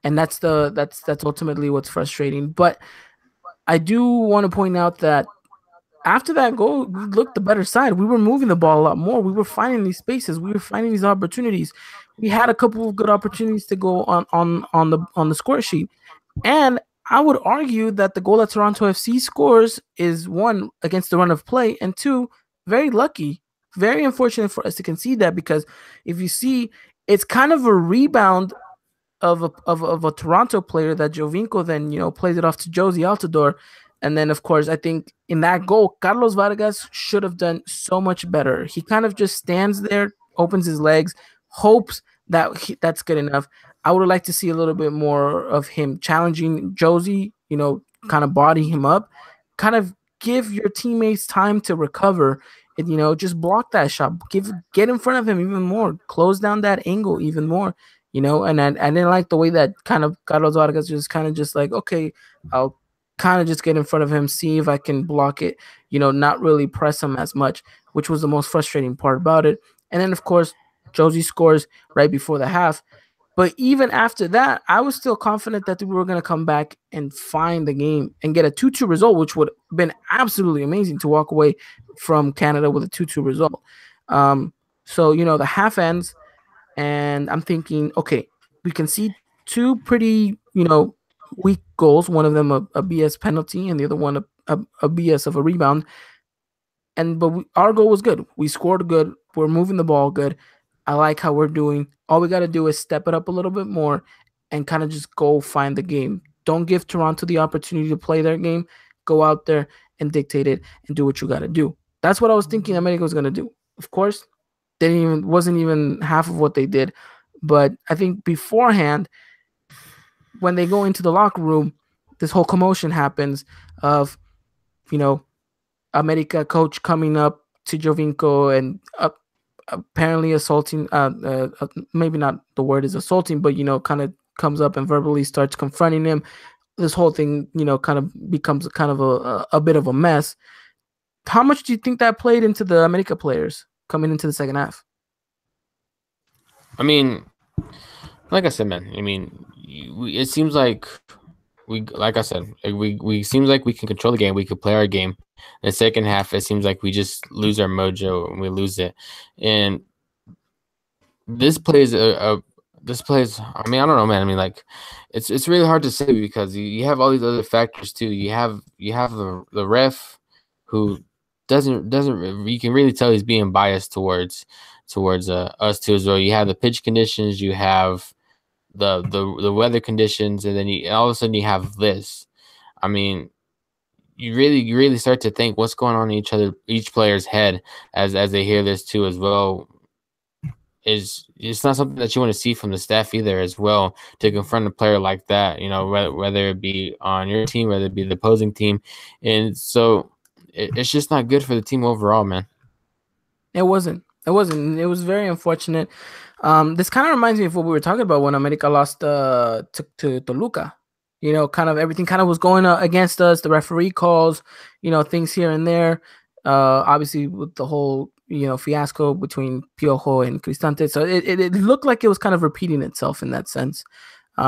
Speaker 1: and that's ultimately what's frustrating. But I do want to point out that after that goal, we looked the better side. We were moving the ball a lot more. We were finding these spaces. We were finding these opportunities. We had a couple of good opportunities to go on the score sheet. And I would argue that the goal that Toronto FC scores is one against the run of play, and two, very lucky. Very unfortunate for us to concede that because if you see, it's kind of a rebound of a Toronto player that Jovinko then plays it off to Josie Altidore, and then of course I think in that goal Carlos Vargas should have done so much better. He kind of just stands there, opens his legs, hopes that's good enough. I would like to see a little bit more of him challenging Josie, kind of body him up, kind of give your teammates time to recover. And just block that shot, get in front of him even more, close down that angle even more. And I didn't like the way that kind of Carlos Vargas just kind of just like, okay, I'll kind of just get in front of him, see if I can block it, not really press him as much, which was the most frustrating part about it. And then, of course, Josie scores right before the half. But even after that, I was still confident that we were going to come back and find the game and get a 2-2 result, which would have been absolutely amazing to walk away from Canada with a 2-2 result. So, the half ends and I'm thinking, okay, we can see two pretty, weak goals. One of them a BS penalty, and the other one a BS of a rebound. Our goal was good. We scored good. We're moving the ball good. I like how we're doing. All we got to do is step it up a little bit more, and kind of just go find the game. Don't give Toronto the opportunity to play their game. Go out there and dictate it and do what you got to do. That's what I was thinking America was gonna do. Of course, wasn't even half of what they did. But I think beforehand, when they go into the locker room, this whole commotion happens of, you know, America coach coming up to Jovinko and apparently assaulting, maybe not the word is assaulting, but, kind of comes up and verbally starts confronting him. This whole thing, kind of becomes kind of a bit of a mess. How much do you think that played into the America players coming into the second half?
Speaker 2: I mean, like I said, man. I mean, it seems like like I said, we seems like we can control the game. We could play our game. In the second half, it seems like we just lose our mojo and we lose it. And this plays this plays. I mean, I don't know, man. I mean, like, it's really hard to say because you have all these other factors too. You have the ref who doesn't you can really tell he's being biased towards us too as well. You have the pitch conditions, you have the weather conditions, and then all of a sudden you have this. I mean, you really start to think what's going on in each player's head as they hear this too as well. It's not something that you want to see from the staff either as well, to confront a player like that, whether it be on your team, whether it be the opposing team. And so it's just not good for the team overall, man.
Speaker 1: It wasn't. It wasn't. It was very unfortunate. This kind of reminds me of what we were talking about when America lost to Toluca. Kind of everything kind of was going against us. The referee calls, things here and there. Obviously, with the whole fiasco between Piojo and Cristante, so it looked like it was kind of repeating itself in that sense,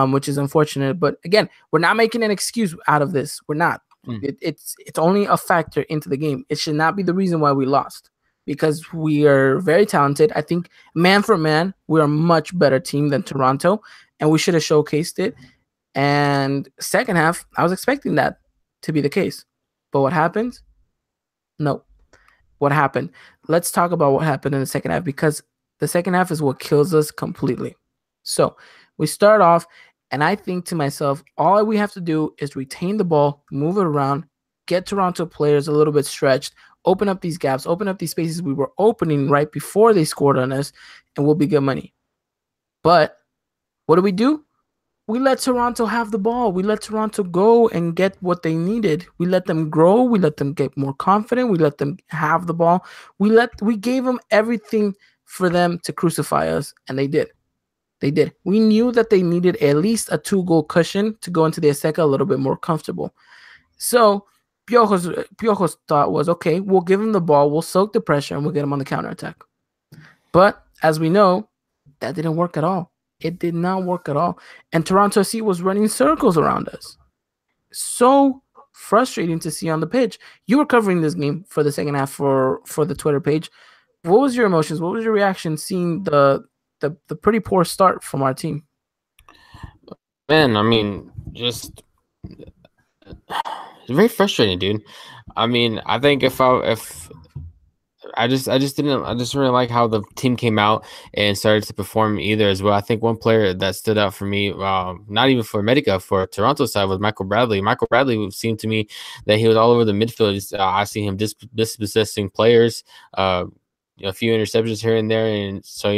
Speaker 1: which is unfortunate. But again, we're not making an excuse out of this. We're not. It's only a factor into the game. It should not be the reason why we lost, because we are very talented. I think man for man, we're a much better team than Toronto, and we should have showcased it. And second half, I was expecting that to be the case. But what happened? No. What happened? Let's talk about what happened in the second half, because the second half is what kills us completely. So we start off, and I think to myself, all we have to do is retain the ball, move it around, get Toronto players a little bit stretched, open up these gaps, open up these spaces we were opening right before they scored on us, and we'll be good money. But what do? We let Toronto have the ball. We let Toronto go and get what they needed. We let them grow. We let them get more confident. We let them have the ball. We gave them everything for them to crucify us, and they did. They did. We knew that they needed at least a 2-goal cushion to go into the Azteca a little bit more comfortable. So Piojo's thought was, okay, we'll give him the ball, we'll soak the pressure, and we'll get him on the counterattack. But as we know, that didn't work at all. It did not work at all. And Toronto FC was running circles around us. So frustrating to see on the pitch. You were covering this game for the second half for the Twitter page. What was your emotions? What was your reaction seeing the pretty poor start from our team?
Speaker 2: Man, I mean, just it's very frustrating, dude. I mean, I think if I just really like how the team came out and started to perform either as well. I think one player that stood out for me, not even for Medica, for Toronto side, was Michael Bradley. Michael Bradley seemed to me that he was all over the midfield. I see him dispossessing players, a few interceptions here and there, and so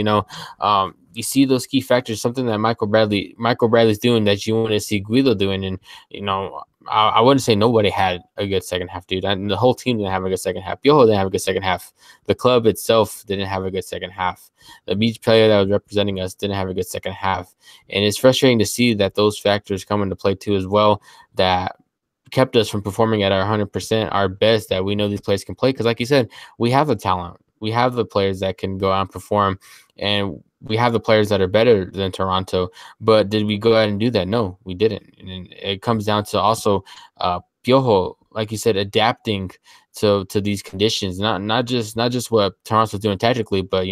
Speaker 2: you see those key factors, something that Michael Bradley's doing that you want to see Guido doing, and I wouldn't say nobody had a good second half, dude. And the whole team didn't have a good second half. Piojo didn't have a good second half. The club itself didn't have a good second half. The beach player that was representing us didn't have a good second half. And it's frustrating to see that those factors come into play too as well, that kept us from performing at our 100%, our best, that we know these players can play. Because like you said, we have the talent. We have the players that can go out and perform. And we have the players that are better than Toronto, but did we go ahead and do that? No, we didn't. And it comes down to also Piojo, like you said, adapting to these conditions, not just what Toronto's doing tactically, but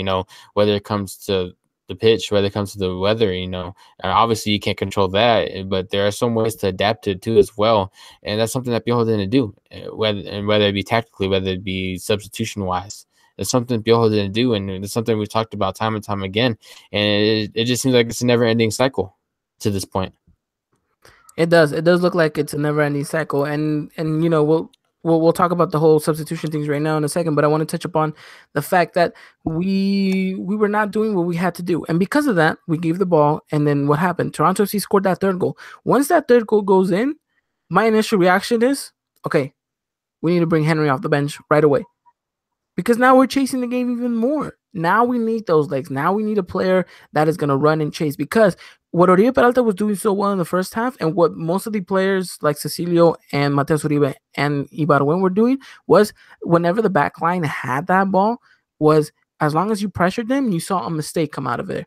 Speaker 2: whether it comes to the pitch, whether it comes to the weather, and obviously you can't control that, but there are some ways to adapt to it too as well, and that's something that Piojo didn't do, whether it be tactically, whether it be substitution wise. It's something Piojo didn't do, and it's something we've talked about time and time again. And it just seems like it's a never-ending cycle to this point.
Speaker 1: It does. It does look like it's a never-ending cycle, and we'll talk about the whole substitution things right now in a second. But I want to touch upon the fact that we were not doing what we had to do, and because of that, we gave the ball. And then what happened? Toronto FC scored that third goal. Once that third goal goes in, my initial reaction is, okay, we need to bring Henry off the bench right away. Because now we're chasing the game even more. Now we need those legs. Now we need a player that is going to run and chase. Because what Oribe Peralta was doing so well in the first half, and what most of the players like Cecilio and Mateus Uribe and Ibarwen were doing, was whenever the back line had that ball, was as long as you pressured them, you saw a mistake come out of it.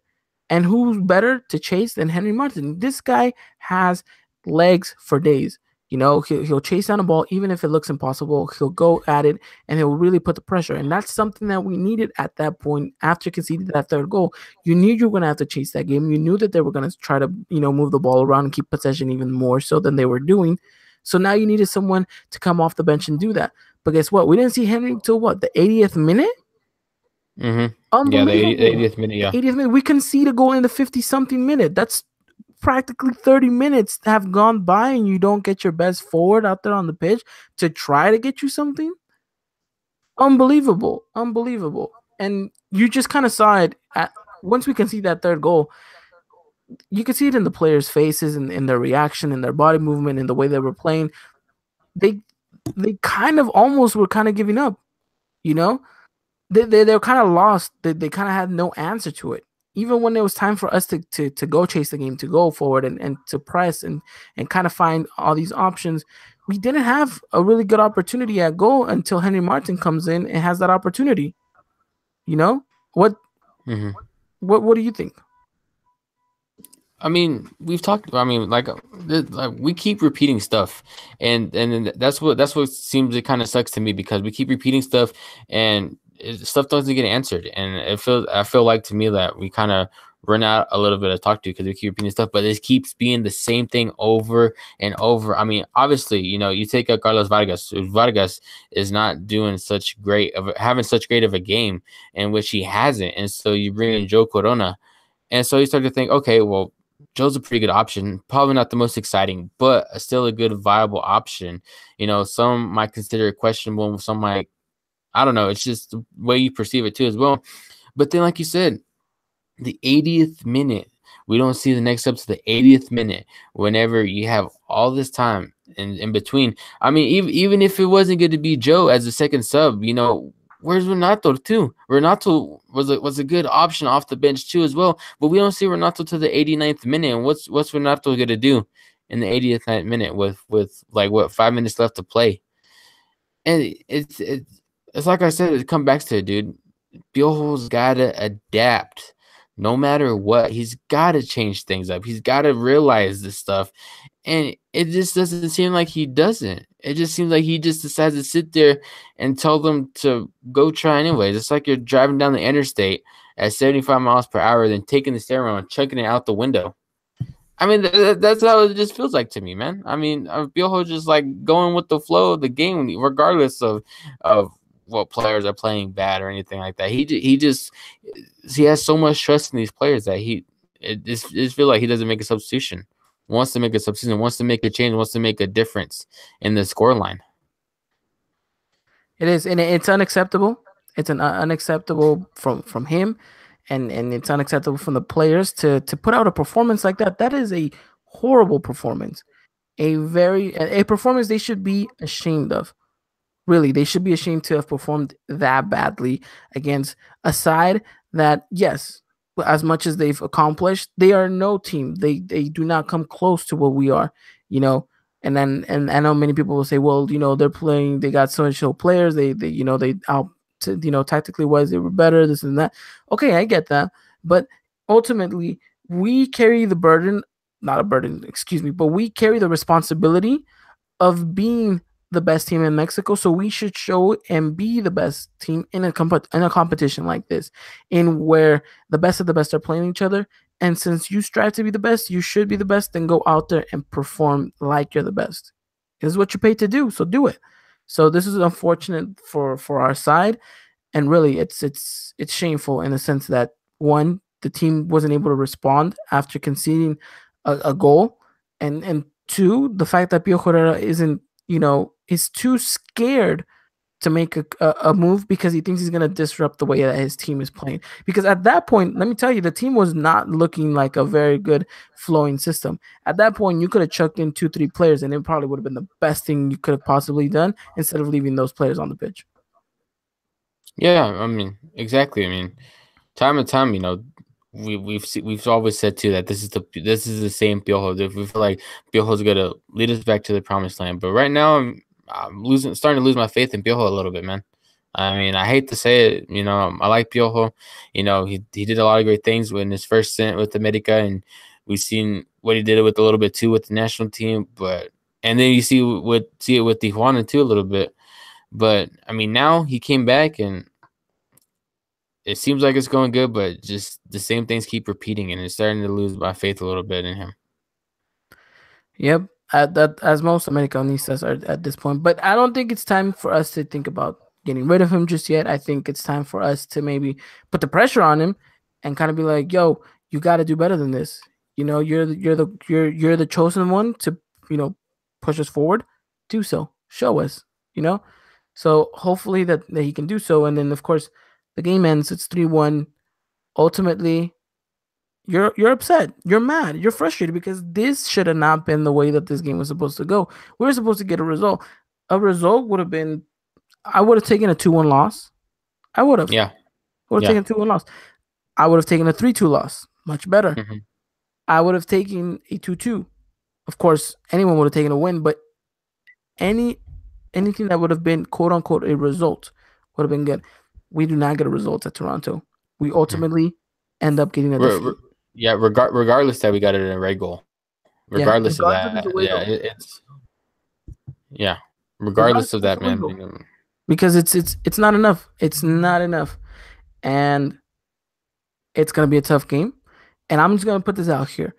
Speaker 1: And who's better to chase than Henry Martin? This guy has legs for days. He'll chase down a ball even if it looks impossible. He'll go at it and he'll really put the pressure. And that's something that we needed at that point after conceding that third goal. You knew you were going to have to chase that game. You knew that they were going to try to, move the ball around and keep possession even more so than they were doing. So now you needed someone to come off the bench and do that. But guess what? We didn't see Henry till what? The 80th minute?
Speaker 2: Mm-hmm.
Speaker 1: Unbelievable.
Speaker 2: Yeah, the 80th minute, yeah.
Speaker 1: The 80th minute. We concede a goal in the 50-something minute. That's practically 30 minutes have gone by and you don't get your best forward out there on the pitch to try to get you something. Unbelievable. And you just kind of saw it once we concede that third goal. You could see it in the players' faces and in their reaction, in their body movement, in the way they were playing. They kind of almost were kind of giving up. They were kind of lost. They kind of had no answer to it. Even when it was time for us to go chase the game, to go forward and to press and kind of find all these options, we didn't have a really good opportunity at goal until Henry Martin comes in and has that opportunity. What do you think?
Speaker 2: I mean, we've talked. I mean, like we keep repeating stuff, and that's what seems it kind of sucks to me, because we keep repeating stuff and stuff doesn't get answered, and I feel like to me that we kind of run out a little bit to talk to because we keep repeating stuff, but it keeps being the same thing over and over. I mean, obviously, you take out Carlos Vargas. Vargas is not doing having such great of a game, in which he hasn't, and so you bring in Joe Corona, and so you start to think, okay, well, Joe's a pretty good option. Probably not the most exciting, but still a good, viable option. Some might consider it questionable. Some might, I don't know. It's just the way you perceive it too as well. But then, like you said, the 80th minute, we don't see the next up to the 80th minute whenever you have all this time in between. I mean, even if it wasn't good to be Joe as a second sub, where's Renato too? Renato was a good option off the bench too as well, but we don't see Renato to the 89th minute. And what's Renato gonna do in the 80th minute with like 5 minutes left to play? And it's like I said, it comes back to it, dude. Piojo's gotta adapt no matter what. He's gotta change things up. He's gotta realize this stuff. and it just doesn't seem like he doesn't. It just seems like he just decides to sit there and tell them to go try anyways. It's like you're driving down the interstate at 75 miles per hour, then taking the steering wheel and chucking it out the window. I mean, that's how it just feels like to me, man. I mean, Piojo just like going with the flow of the game, regardless of what players are playing bad or anything like that. He has so much trust in these players that it feel like he doesn't make a substitution. Wants to make a substitution, wants to make a change, wants to make a difference in the scoreline.
Speaker 1: It is, and it's unacceptable. It's unacceptable from him, and it's unacceptable from the players to put out a performance like that. That is a horrible performance. A performance they should be ashamed of. Really, they should be ashamed to have performed that badly against a side that, yes, as much as they've accomplished, they are no team. They do not come close to what we are, you know. And I know many people will say, well, they're playing, they got so and so players, they out, tactically wise they were better, this and that. Okay, I get that, but ultimately we carry the burden, not a burden, excuse me, but we carry the responsibility of being the best team in Mexico. So we should show and be the best team in a competition like this, in where the best of the best are playing each other. And since you strive to be the best, you should be the best. Then go out there and perform like you're the best. This is what you're paid to do, so do it. So this is unfortunate for our side, and really it's shameful in the sense that, one, the team wasn't able to respond after conceding a goal, and two, the fact that Pio Herrera isn't, is too scared to make a move because he thinks he's going to disrupt the way that his team is playing. Because at that point, let me tell you, the team was not looking like a very good flowing system. At that point, you could have chucked in 2, 3 players, and it probably would have been the best thing you could have possibly done instead of leaving those players on the pitch.
Speaker 2: Yeah, I mean, exactly. I mean, time and time, we've always said too that this is the same Piojo. If we feel like Piojo's gonna lead us back to the promised land, but right now I'm starting to lose my faith in Piojo a little bit, man. I mean, I hate to say it, I like Piojo. He did a lot of great things when his first stint with America, and we've seen what he did with a little bit too with the national team. But and then you see it with Tijuana too a little bit. But I mean, now he came back and it seems like it's going good, but just the same things keep repeating, and it's starting to lose my faith a little bit in him.
Speaker 1: Yep, that as most Americanistas are at this point. But I don't think it's time for us to think about getting rid of him just yet. I think it's time for us to maybe put the pressure on him and kind of be like, "Yo, you got to do better than this. You're the chosen one to you know push us forward. Do so. Show us. You know." So hopefully that he can do so, and then of course the game ends. It's 3-1. Ultimately, you're upset, you're mad, you're frustrated because this should have not been the way that this game was supposed to go. We were supposed to get a result. A result would have been, I would have taken a 2-1 loss. I would have.
Speaker 2: Yeah,
Speaker 1: Would have
Speaker 2: yeah.
Speaker 1: taken a 2-1 loss. I would have taken a 3-2 loss. Much better.
Speaker 2: Hmm.
Speaker 1: I would have taken a 2-2. Of course, anyone would have taken a win, but any anything that would have been quote unquote a result would have been good. We do not get a result at Toronto. We ultimately end up getting a
Speaker 2: Re-
Speaker 1: defeat.
Speaker 2: re- yeah, regardless that we got it in a red goal.
Speaker 1: Yeah,
Speaker 2: Regardless of
Speaker 1: regardless of
Speaker 2: that,
Speaker 1: it's a way
Speaker 2: yeah,
Speaker 1: goal.
Speaker 2: yeah.
Speaker 1: Regardless
Speaker 2: Regardless of
Speaker 1: if it's
Speaker 2: that,
Speaker 1: a way
Speaker 2: man.
Speaker 1: goal. Because it's not enough. It's not enough. And it's gonna be a tough game. And I'm just gonna put this out here.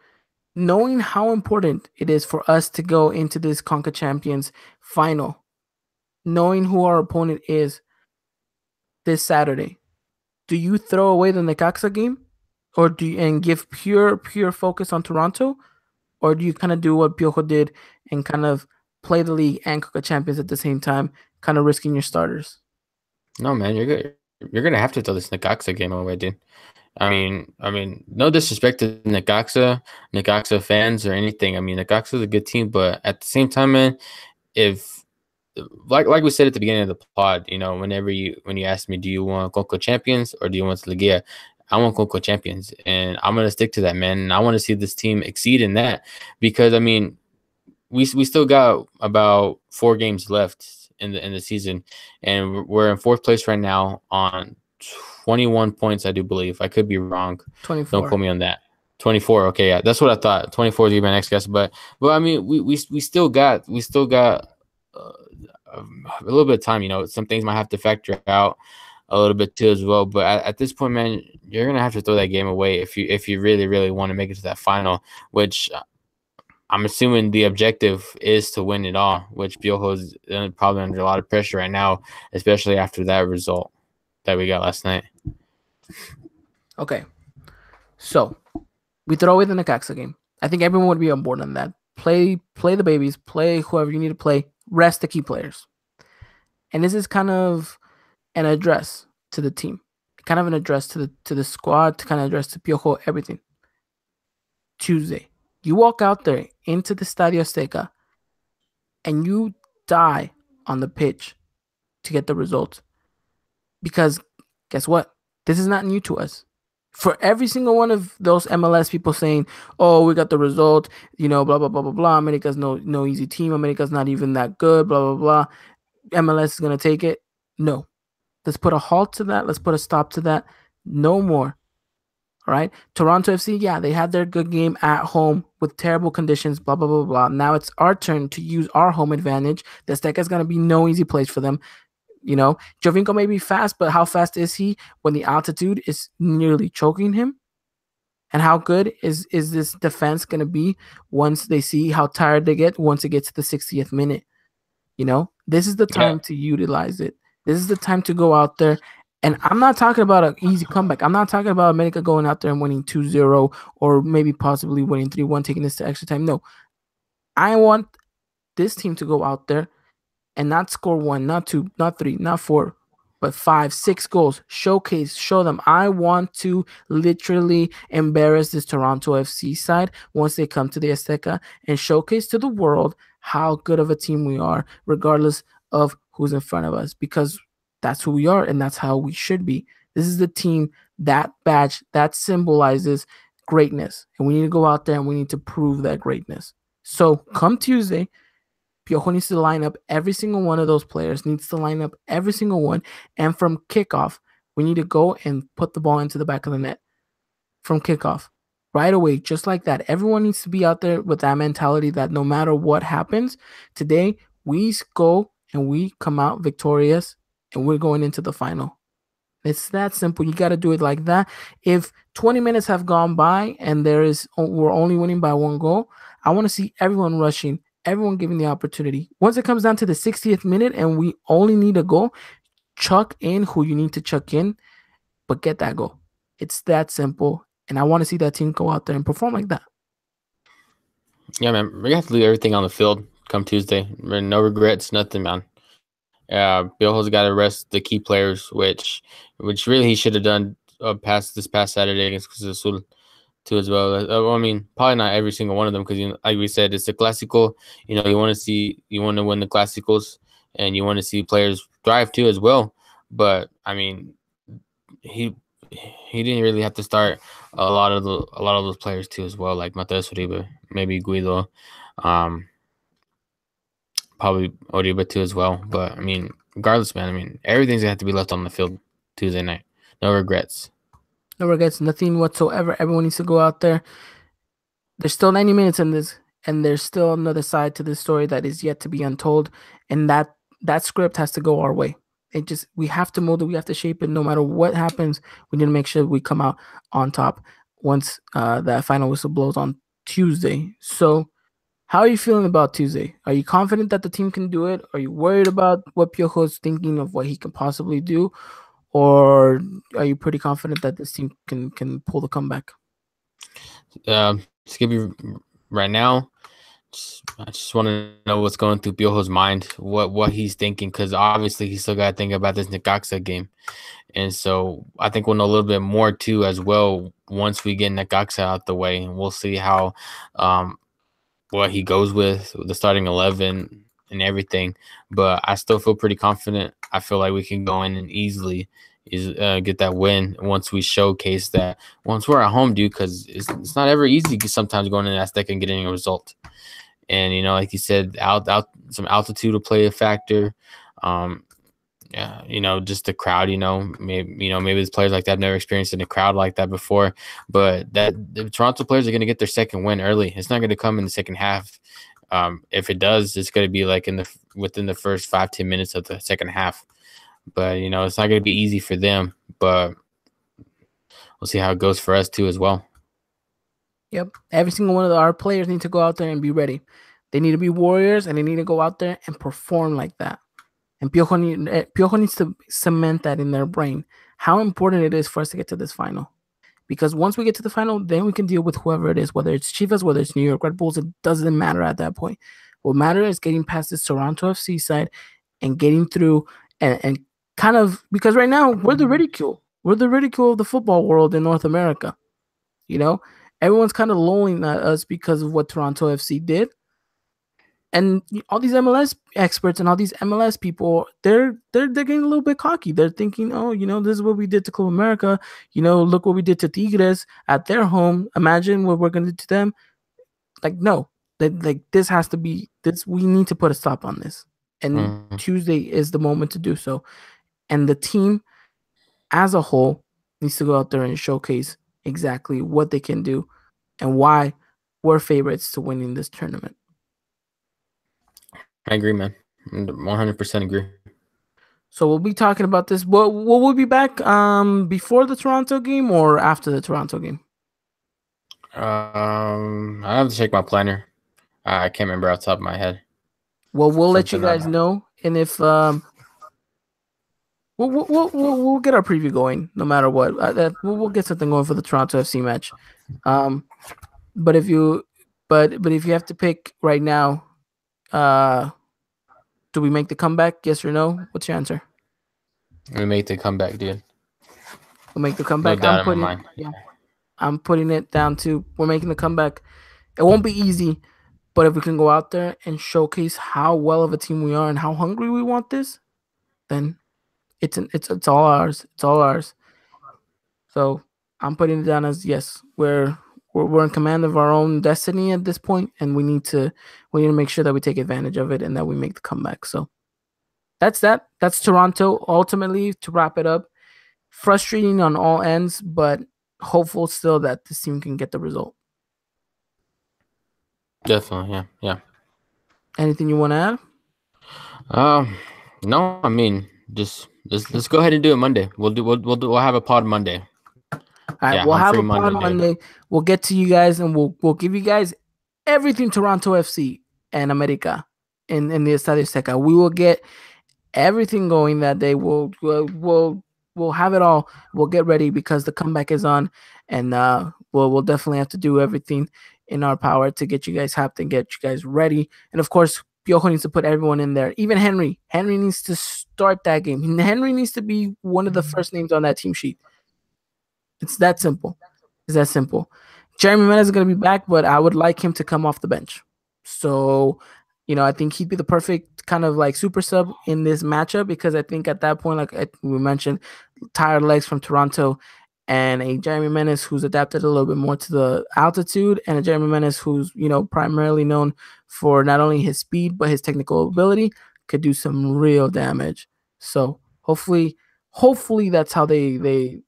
Speaker 1: Knowing how important it is for us to go into this Conca Champions final, knowing who our opponent is this Saturday, do you throw away the Necaxa game, or do you and give pure focus on Toronto, or do you kind of do what Piojo did and kind of play the league and Conca Champions at the same time, kind of risking your starters?
Speaker 2: No, man, you're good. You're gonna have to throw this Necaxa game away, dude. I mean, no disrespect to Necaxa fans or anything. I mean, Necaxa is a good team, but at the same time, man, if like we said at the beginning of the pod, when you asked me, do you want Conco Champions or do you want Liga? I want Conco Champions, and I'm gonna stick to that, man. And I want to see this team exceed in that because I mean, we still got about 4 games left in the season, and we're in fourth place right now on 21 points. I do believe. I could be wrong. Don't
Speaker 1: 24.
Speaker 2: quote me on that. 24. Okay, yeah, that's what I thought. 24 is my next guess, but I mean, we still got uh, a little bit of time. Some things might have to factor out a little bit too as well. But at this point, man, you're gonna have to throw that game away if you really want to make it to that final. Which I'm assuming the objective is to win it all. Which Piojo's probably under a lot of pressure right now, especially after that result that we got last night.
Speaker 1: Okay, so we throw away the Necaxa game. I think everyone would be on board on that. Play the babies, play whoever you need to play, rest the key players. And this is kind of an address to the team, kind of an address to the squad, to kind of address to Piojo, everything. Tuesday, you walk out there into the Estadio Azteca and you die on the pitch to get the results. Because guess what? This is not new to us. For every single one of those MLS people saying, "Oh, we got the result," blah blah blah blah blah. America's no easy team. America's not even that good. Blah blah blah. MLS is gonna take it. No, let's put a halt to that. Let's put a stop to that. No more. All right. Toronto FC, yeah, they had their good game at home with terrible conditions. Blah blah blah blah. Now it's our turn to use our home advantage. The Azteca is gonna be no easy place for them. Jovinko may be fast, but how fast is he when the altitude is nearly choking him? And how good is this defense going to be once they see how tired they get once it gets to the 60th minute? This is the time to utilize it. This is the time to go out there. And I'm not talking about an easy comeback. I'm not talking about America going out there and winning 2-0 or maybe possibly winning 3-1, taking this to extra time. No, I want this team to go out there and not score 1, not 2, not 3, not 4, but 5, 6 goals. Showcase, show them. I want to literally embarrass this Toronto FC side once they come to the Azteca and showcase to the world how good of a team we are, regardless of who's in front of us, because that's who we are and that's how we should be. This is the team, that badge, that symbolizes greatness. And we need to go out there and we need to prove that greatness. So come Tuesday, Piojo needs to line up every single one of those players, needs to line up every single one. And from kickoff, we need to go and put the ball into the back of the net. From kickoff, right away, just like that. Everyone needs to be out there with that mentality that no matter what happens, today we go and we come out victorious and we're going into the final. It's that simple. You got to do it like that. If 20 minutes have gone by and we're only winning by 1 goal, I want to see everyone rushing, everyone giving the opportunity. Once it comes down to the 60th minute and we only need a goal, chuck in who you need to chuck in, but get that goal. It's that simple. And I want to see that team go out there and perform like that.
Speaker 2: Yeah, man. We have to leave everything on the field come Tuesday. No regrets, nothing, man. Piojo's got to rest the key players, which really he should have done this past Saturday against Cruz Azul too as well. I mean, probably not every single one of them because like we said, it's a Clásico. You want to win the Clásicos, and you want to see players thrive too as well. But I mean, he didn't really have to start a lot of those players too as well, like Mateus Uribe, maybe Guido, probably Uribe too as well. But I mean, regardless, man, I mean, everything's gonna have to be left on the field Tuesday night. No regrets.
Speaker 1: No regrets, nothing whatsoever. Everyone needs to go out there. There's still 90 minutes in this, and there's still another side to this story that is yet to be untold, and that script has to go our way. We have to mold it, we have to shape it. No matter what happens, we need to make sure we come out on top once that final whistle blows on Tuesday. So, how are you feeling about Tuesday? Are you confident that the team can do it? Are you worried about what Piojo is thinking of what he can possibly do? Or are you pretty confident that this team can pull the comeback?
Speaker 2: Just give you right now. I just want to know what's going through Piojo's mind, what he's thinking, because obviously he's still got to think about this Necaxa game, and so I think we'll know a little bit more too as well once we get Necaxa out the way, and we'll see how what he goes with the starting 11 and everything. But I still feel pretty confident. I feel like we can go in and easily get that win once we showcase that once we're at home, dude, because it's not ever easy sometimes going in Azteca and getting a result. And like you said, out some altitude will play a factor. Yeah, just the crowd. Maybe there's players like that have never experienced in a crowd like that before. But that the Toronto players are going to get their second win early. It's not going to come in the second half. If it does, it's going to be like within the first 5-10 minutes of the second half. But it's not going to be easy for them. But we'll see how it goes for us too as well.
Speaker 1: Yep. Every single one of our players need to go out there and be ready. They need to be warriors, and they need to go out there and perform like that. And Piojo needs to cement that in their brain, how important it is for us to get to this final. Because once we get to the final, then we can deal with whoever it is, whether it's Chivas, whether it's New York Red Bulls. It doesn't matter at that point. What matters is getting past this Toronto FC side and getting through and kind of, because right now we're the ridicule. We're the ridicule of the football world in North America. You know, everyone's kind of lolling at us because of what Toronto FC did. And all these MLS experts and all these MLS people, they're getting a little bit cocky. They're thinking, oh, this is what we did to Club America. Look what we did to Tigres at their home. Imagine what we're gonna do to them. Like, no, this has to be this. We need to put a stop on this. And Tuesday is the moment to do so. And the team as a whole needs to go out there and showcase exactly what they can do and why we're favorites to winning this tournament.
Speaker 2: I agree, man. 100% agree.
Speaker 1: So we'll be talking about this. We'll be back before the Toronto game or after the Toronto game?
Speaker 2: I have to check my planner. I can't remember off the top of my head.
Speaker 1: Well, we'll let you guys know, and if we'll get our preview going no matter what. We'll get something going for the Toronto FC match. But if you have to pick right now, do we make the comeback? Yes or no? What's your answer?
Speaker 2: We make the comeback, dude.
Speaker 1: We'll make the comeback.
Speaker 2: No doubt in my mind.
Speaker 1: Yeah, I'm putting it down to we're making the comeback. It won't be easy, but if we can go out there and showcase how well of a team we are and how hungry we want this, then it's all ours. It's all ours. So I'm putting it down as yes, we're in command of our own destiny at this point, and we need to make sure that we take advantage of it and that we make the comeback. So that's that. That's Toronto. Ultimately, to wrap it up, frustrating on all ends, but hopeful still that this team can get the result.
Speaker 2: Definitely, yeah.
Speaker 1: Anything you want to
Speaker 2: add? No. I mean, just let's go ahead and do it Monday. We'll have a pod Monday.
Speaker 1: All right, we'll have a pod Monday. We'll get to you guys, and we'll give you guys everything Toronto FC and America in the Estadio Azteca. We will get everything going that day. We'll have it all. We'll get ready because the comeback is on, and we'll definitely have to do everything in our power to get you guys hyped and get you guys ready. And of course, Piojo needs to put everyone in there. Even Henry. Henry needs to start that game. Henry needs to be one of the first names on that team sheet. It's that simple. Jeremy Menez is going to be back, but I would like him to come off the bench. So, I think he'd be the perfect kind of like super sub in this matchup because I think at that point, like we mentioned, tired legs from Toronto and a Jeremy Menez who's adapted a little bit more to the altitude and a Jeremy Menez who's, primarily known for not only his speed, but his technical ability could do some real damage. So hopefully that's how they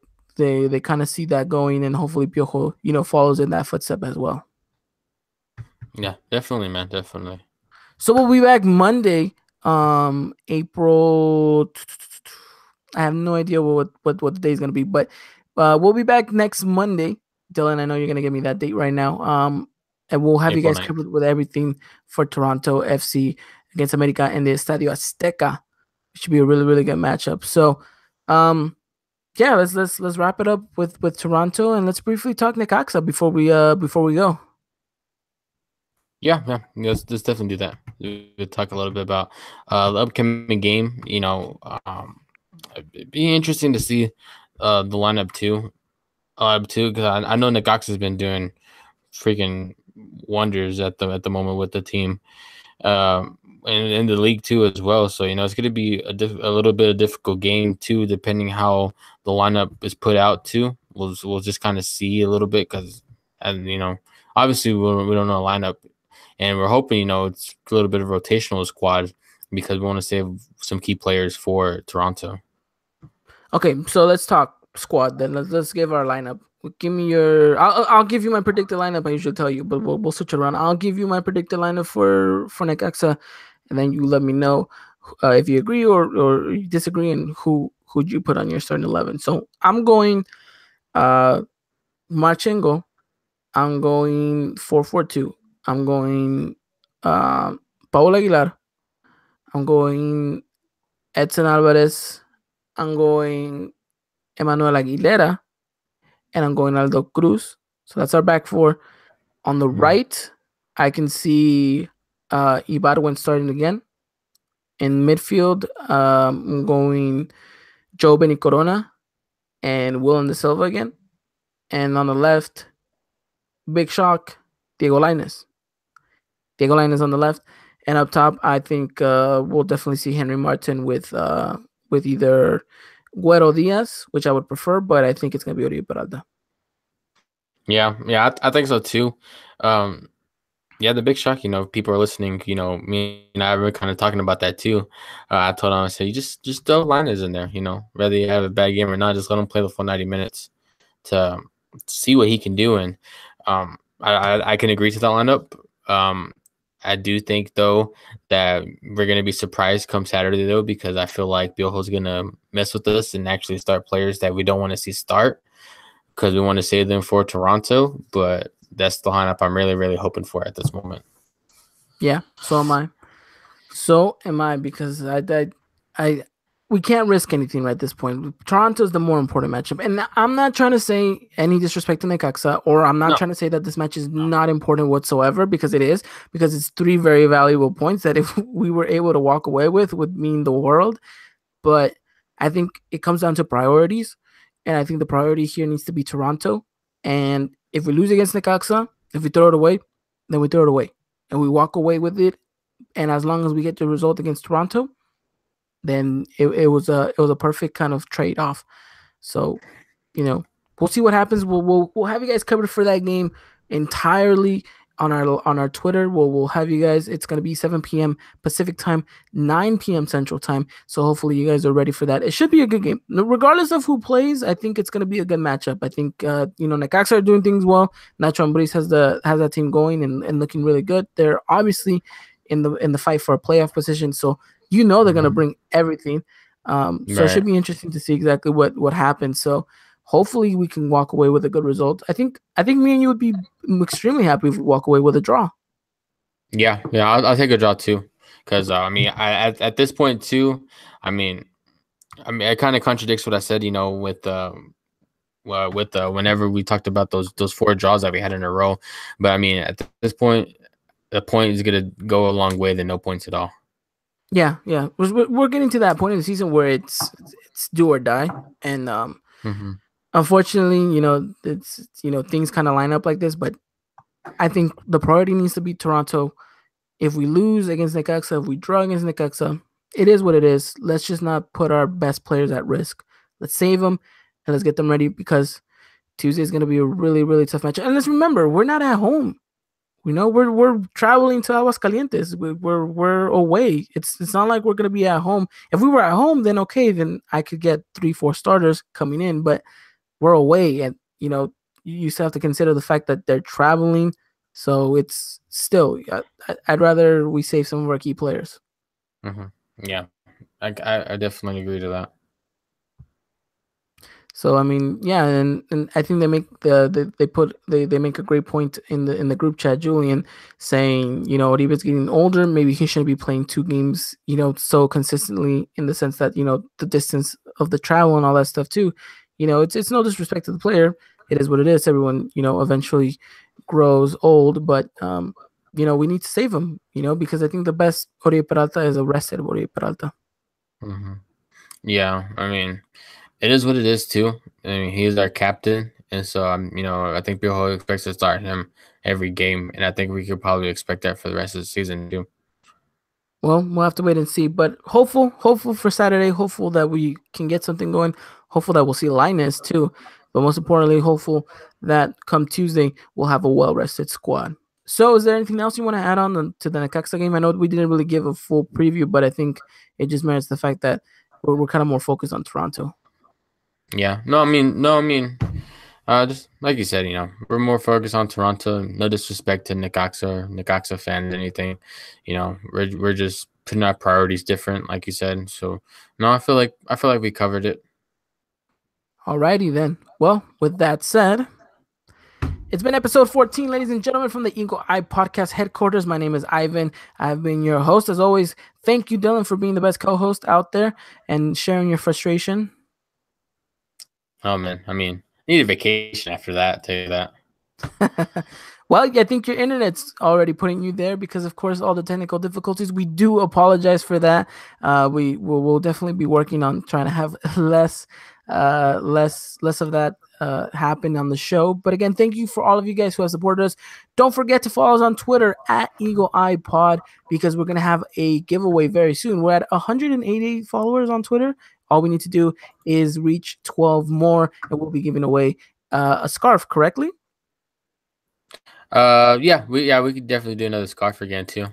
Speaker 1: kind of see that going, and hopefully Piojo, follows in that footstep as well.
Speaker 2: Yeah, definitely, man, definitely.
Speaker 1: So we'll be back Monday, April. I have no idea what the day is gonna be, but we'll be back next Monday. Dylan, I know you're gonna give me that date right now. And we'll have April you guys 9th. Covered with everything for Toronto FC against America in the Estadio Azteca. It should be a really, really good matchup. So, yeah, let's wrap it up with Toronto, and let's briefly talk Necaxa before we go.
Speaker 2: Yeah, let's definitely do that. We'll talk a little bit about the upcoming game. It'd be interesting to see the lineup too, because I know Necaxa has been doing freaking wonders at the moment with the team, and in the league too as well. So it's going to be a little bit of difficult game too, depending how the lineup is put out too. We'll just kind of see a little bit because, obviously we don't know the lineup, and we're hoping it's a little bit of rotational squad because we want to save some key players for Toronto.
Speaker 1: Okay, so let's talk squad then. Let's give our lineup. Give me your. I'll give you my predicted lineup. I usually tell you, but we'll switch it around. I'll give you my predicted lineup for Necaxa, and then you let me know if you agree or you disagree, and who'd you put on your starting 11. So I'm going Marchengo. I'm going 4-4-2. I'm going Paul Aguilar. I'm going Edson Alvarez. I'm going Emmanuel Aguilera, and I'm going Aldo Cruz. So that's our back four. On the right, I can see Ibarwen starting again. In midfield, I'm going Joe Benny Corona and William De Silva again. And on the left, big shock, Diego Lainez. Diego Lainez on the left. And up top, I think we'll definitely see Henry Martin with either Guero Diaz, which I would prefer, but I think it's going to be Oribe Peralta.
Speaker 2: Yeah, I think so too. Yeah, the big shock, people are listening, me and I were kind of talking about that too. I told him, I said, you just throw Linus in there, whether you have a bad game or not, just let him play the full 90 minutes to see what he can do. And I can agree to that lineup. I do think, though, that we're going to be surprised come Saturday, though, because I feel like Biojo's going to mess with us and actually start players that we don't want to see start because we want to save them for Toronto. But that's the lineup I'm really, really hoping for at this moment.
Speaker 1: Yeah, so am I. So am I, because we can't risk anything right at this point. Toronto's the more important matchup. And I'm not trying to say any disrespect to Necaxa, or I'm not trying to say that this match is not important whatsoever, because it is, because it's three very valuable points that if we were able to walk away with would mean the world. But I think it comes down to priorities. And I think the priority here needs to be Toronto. And if we lose against Necaxa, if we throw it away, then we throw it away. And we walk away with it. And as long as we get the result against Toronto, then it was a perfect kind of trade off. So, we'll see what happens. We'll have you guys covered for that game entirely on our Twitter. We'll have you guys. It's gonna be 7 p.m. Pacific time, 9 p.m. Central time. So hopefully you guys are ready for that. It should be a good game, regardless of who plays. I think it's gonna be a good matchup. I think Necaxa are doing things well. Nacho Ambriz has that team going and looking really good. They're obviously in the fight for a playoff position. So they're gonna bring everything. So it should be interesting to see exactly what happens. So hopefully we can walk away with a good result. I think me and you would be extremely happy if we walk away with a draw.
Speaker 2: Yeah, I'll take a draw too, because at this point too, it kind of contradicts what I said, with whenever we talked about those 4 draws that we had in a row. But at this point, the point is gonna go a long way than no points at all.
Speaker 1: Yeah. We're getting to that point in the season where it's do or die, and unfortunately, it's things kind of line up like this. But I think the priority needs to be Toronto. If we lose against Necaxa, if we draw against Necaxa, it is what it is. Let's just not put our best players at risk. Let's save them and let's get them ready, because Tuesday is going to be a really, really tough match. And let's remember, we're not at home. We're traveling to Aguascalientes. We're away. It's not like we're gonna be at home. If we were at home, then okay, then I could get 3-4 starters coming in. But we're away, and you still have to consider the fact that they're traveling. So it's still, I'd rather we save some of our key players.
Speaker 2: Yeah, I definitely agree to that.
Speaker 1: So yeah, and I think they make they make a great point in the group chat, Julian, saying Oribe's getting older, maybe he shouldn't be playing 2 games so consistently, in the sense that the distance of the travel and all that stuff too. It's no disrespect to the player, it is what it is. Everyone eventually grows old, but we need to save him, because I think the best Oribe Peralta is a rested Oribe Peralta.
Speaker 2: Yeah, it is what it is too. He's our captain, and so I think Biojo expects to start him every game, and I think we could probably expect that for the rest of the season too.
Speaker 1: Well, we'll have to wait and see, but hopeful for Saturday. Hopeful that we can get something going. Hopeful that we'll see Linus too, but most importantly, hopeful that come Tuesday we'll have a well-rested squad. So, is there anything else you want to add on to the Necaxa game? I know we didn't really give a full preview, but I think it just merits the fact that we're kind of more focused on Toronto.
Speaker 2: Yeah. No, I mean, just like you said, we're more focused on Toronto. No disrespect to Necaxa fans, anything. We're just putting our priorities different, like you said. So no, I feel like we covered it.
Speaker 1: Alrighty then. Well, with that said, it's been episode 14, ladies and gentlemen, from the Eagle Eye Podcast headquarters. My name is Ivan. I've been your host. As always, thank you, Dylan, for being the best co host out there and sharing your frustration.
Speaker 2: Oh man, I mean, need a vacation after that. Tell you that.
Speaker 1: Well, I think your internet's already putting you there because, of course, all the technical difficulties. We do apologize for that. We'll definitely be working on trying to have less of that happen on the show. But again, thank you for all of you guys who have supported us. Don't forget to follow us on Twitter at Eagle Eye Pod because we're gonna have a giveaway very soon. We're at 180 followers on Twitter. All we need to do is reach 12 more, and we'll be giving away a scarf. Correctly?
Speaker 2: Yeah, we could definitely do another scarf again too.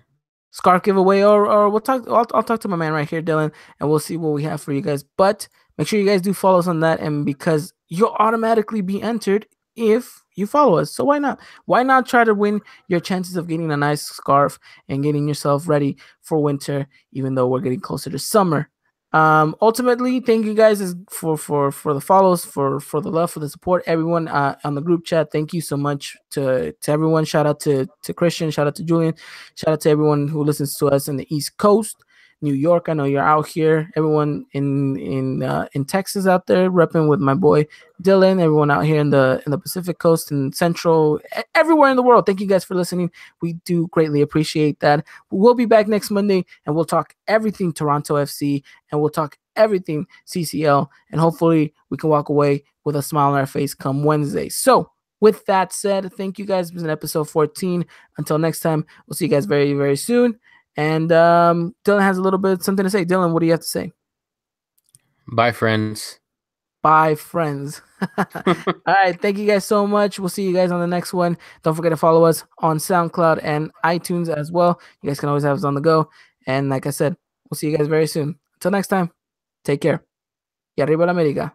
Speaker 1: Scarf giveaway, or we'll talk. I'll talk to my man right here, Dylan, and we'll see what we have for you guys. But make sure you guys do follow us on that, and because you'll automatically be entered if you follow us. So why not? Why not try to win your chances of getting a nice scarf and getting yourself ready for winter, even though we're getting closer to summer. Ultimately, thank you guys for the follows, for the love, for the support, everyone on the group chat. Thank you so much to everyone. Shout out to Christian, shout out to Julian, shout out to everyone who listens to us in the East Coast, New York. I know you're out here. Everyone in Texas out there repping with my boy Dylan. Everyone out here in the Pacific Coast and Central, everywhere in the world. Thank you guys for listening. We do greatly appreciate that. We'll be back next Monday and we'll talk everything Toronto FC and we'll talk everything CCL. And hopefully we can walk away with a smile on our face come Wednesday. So with that said, thank you guys. This is episode 14. Until next time, we'll see you guys very, very soon. And Dylan has a little bit something to say. Dylan, what do you have to say?
Speaker 2: Bye, friends.
Speaker 1: Bye, friends. All right. Thank you guys so much. We'll see you guys on the next one. Don't forget to follow us on SoundCloud and iTunes as well. You guys can always have us on the go. And like I said, we'll see you guys very soon. Until next time, take care. Y arriba la América.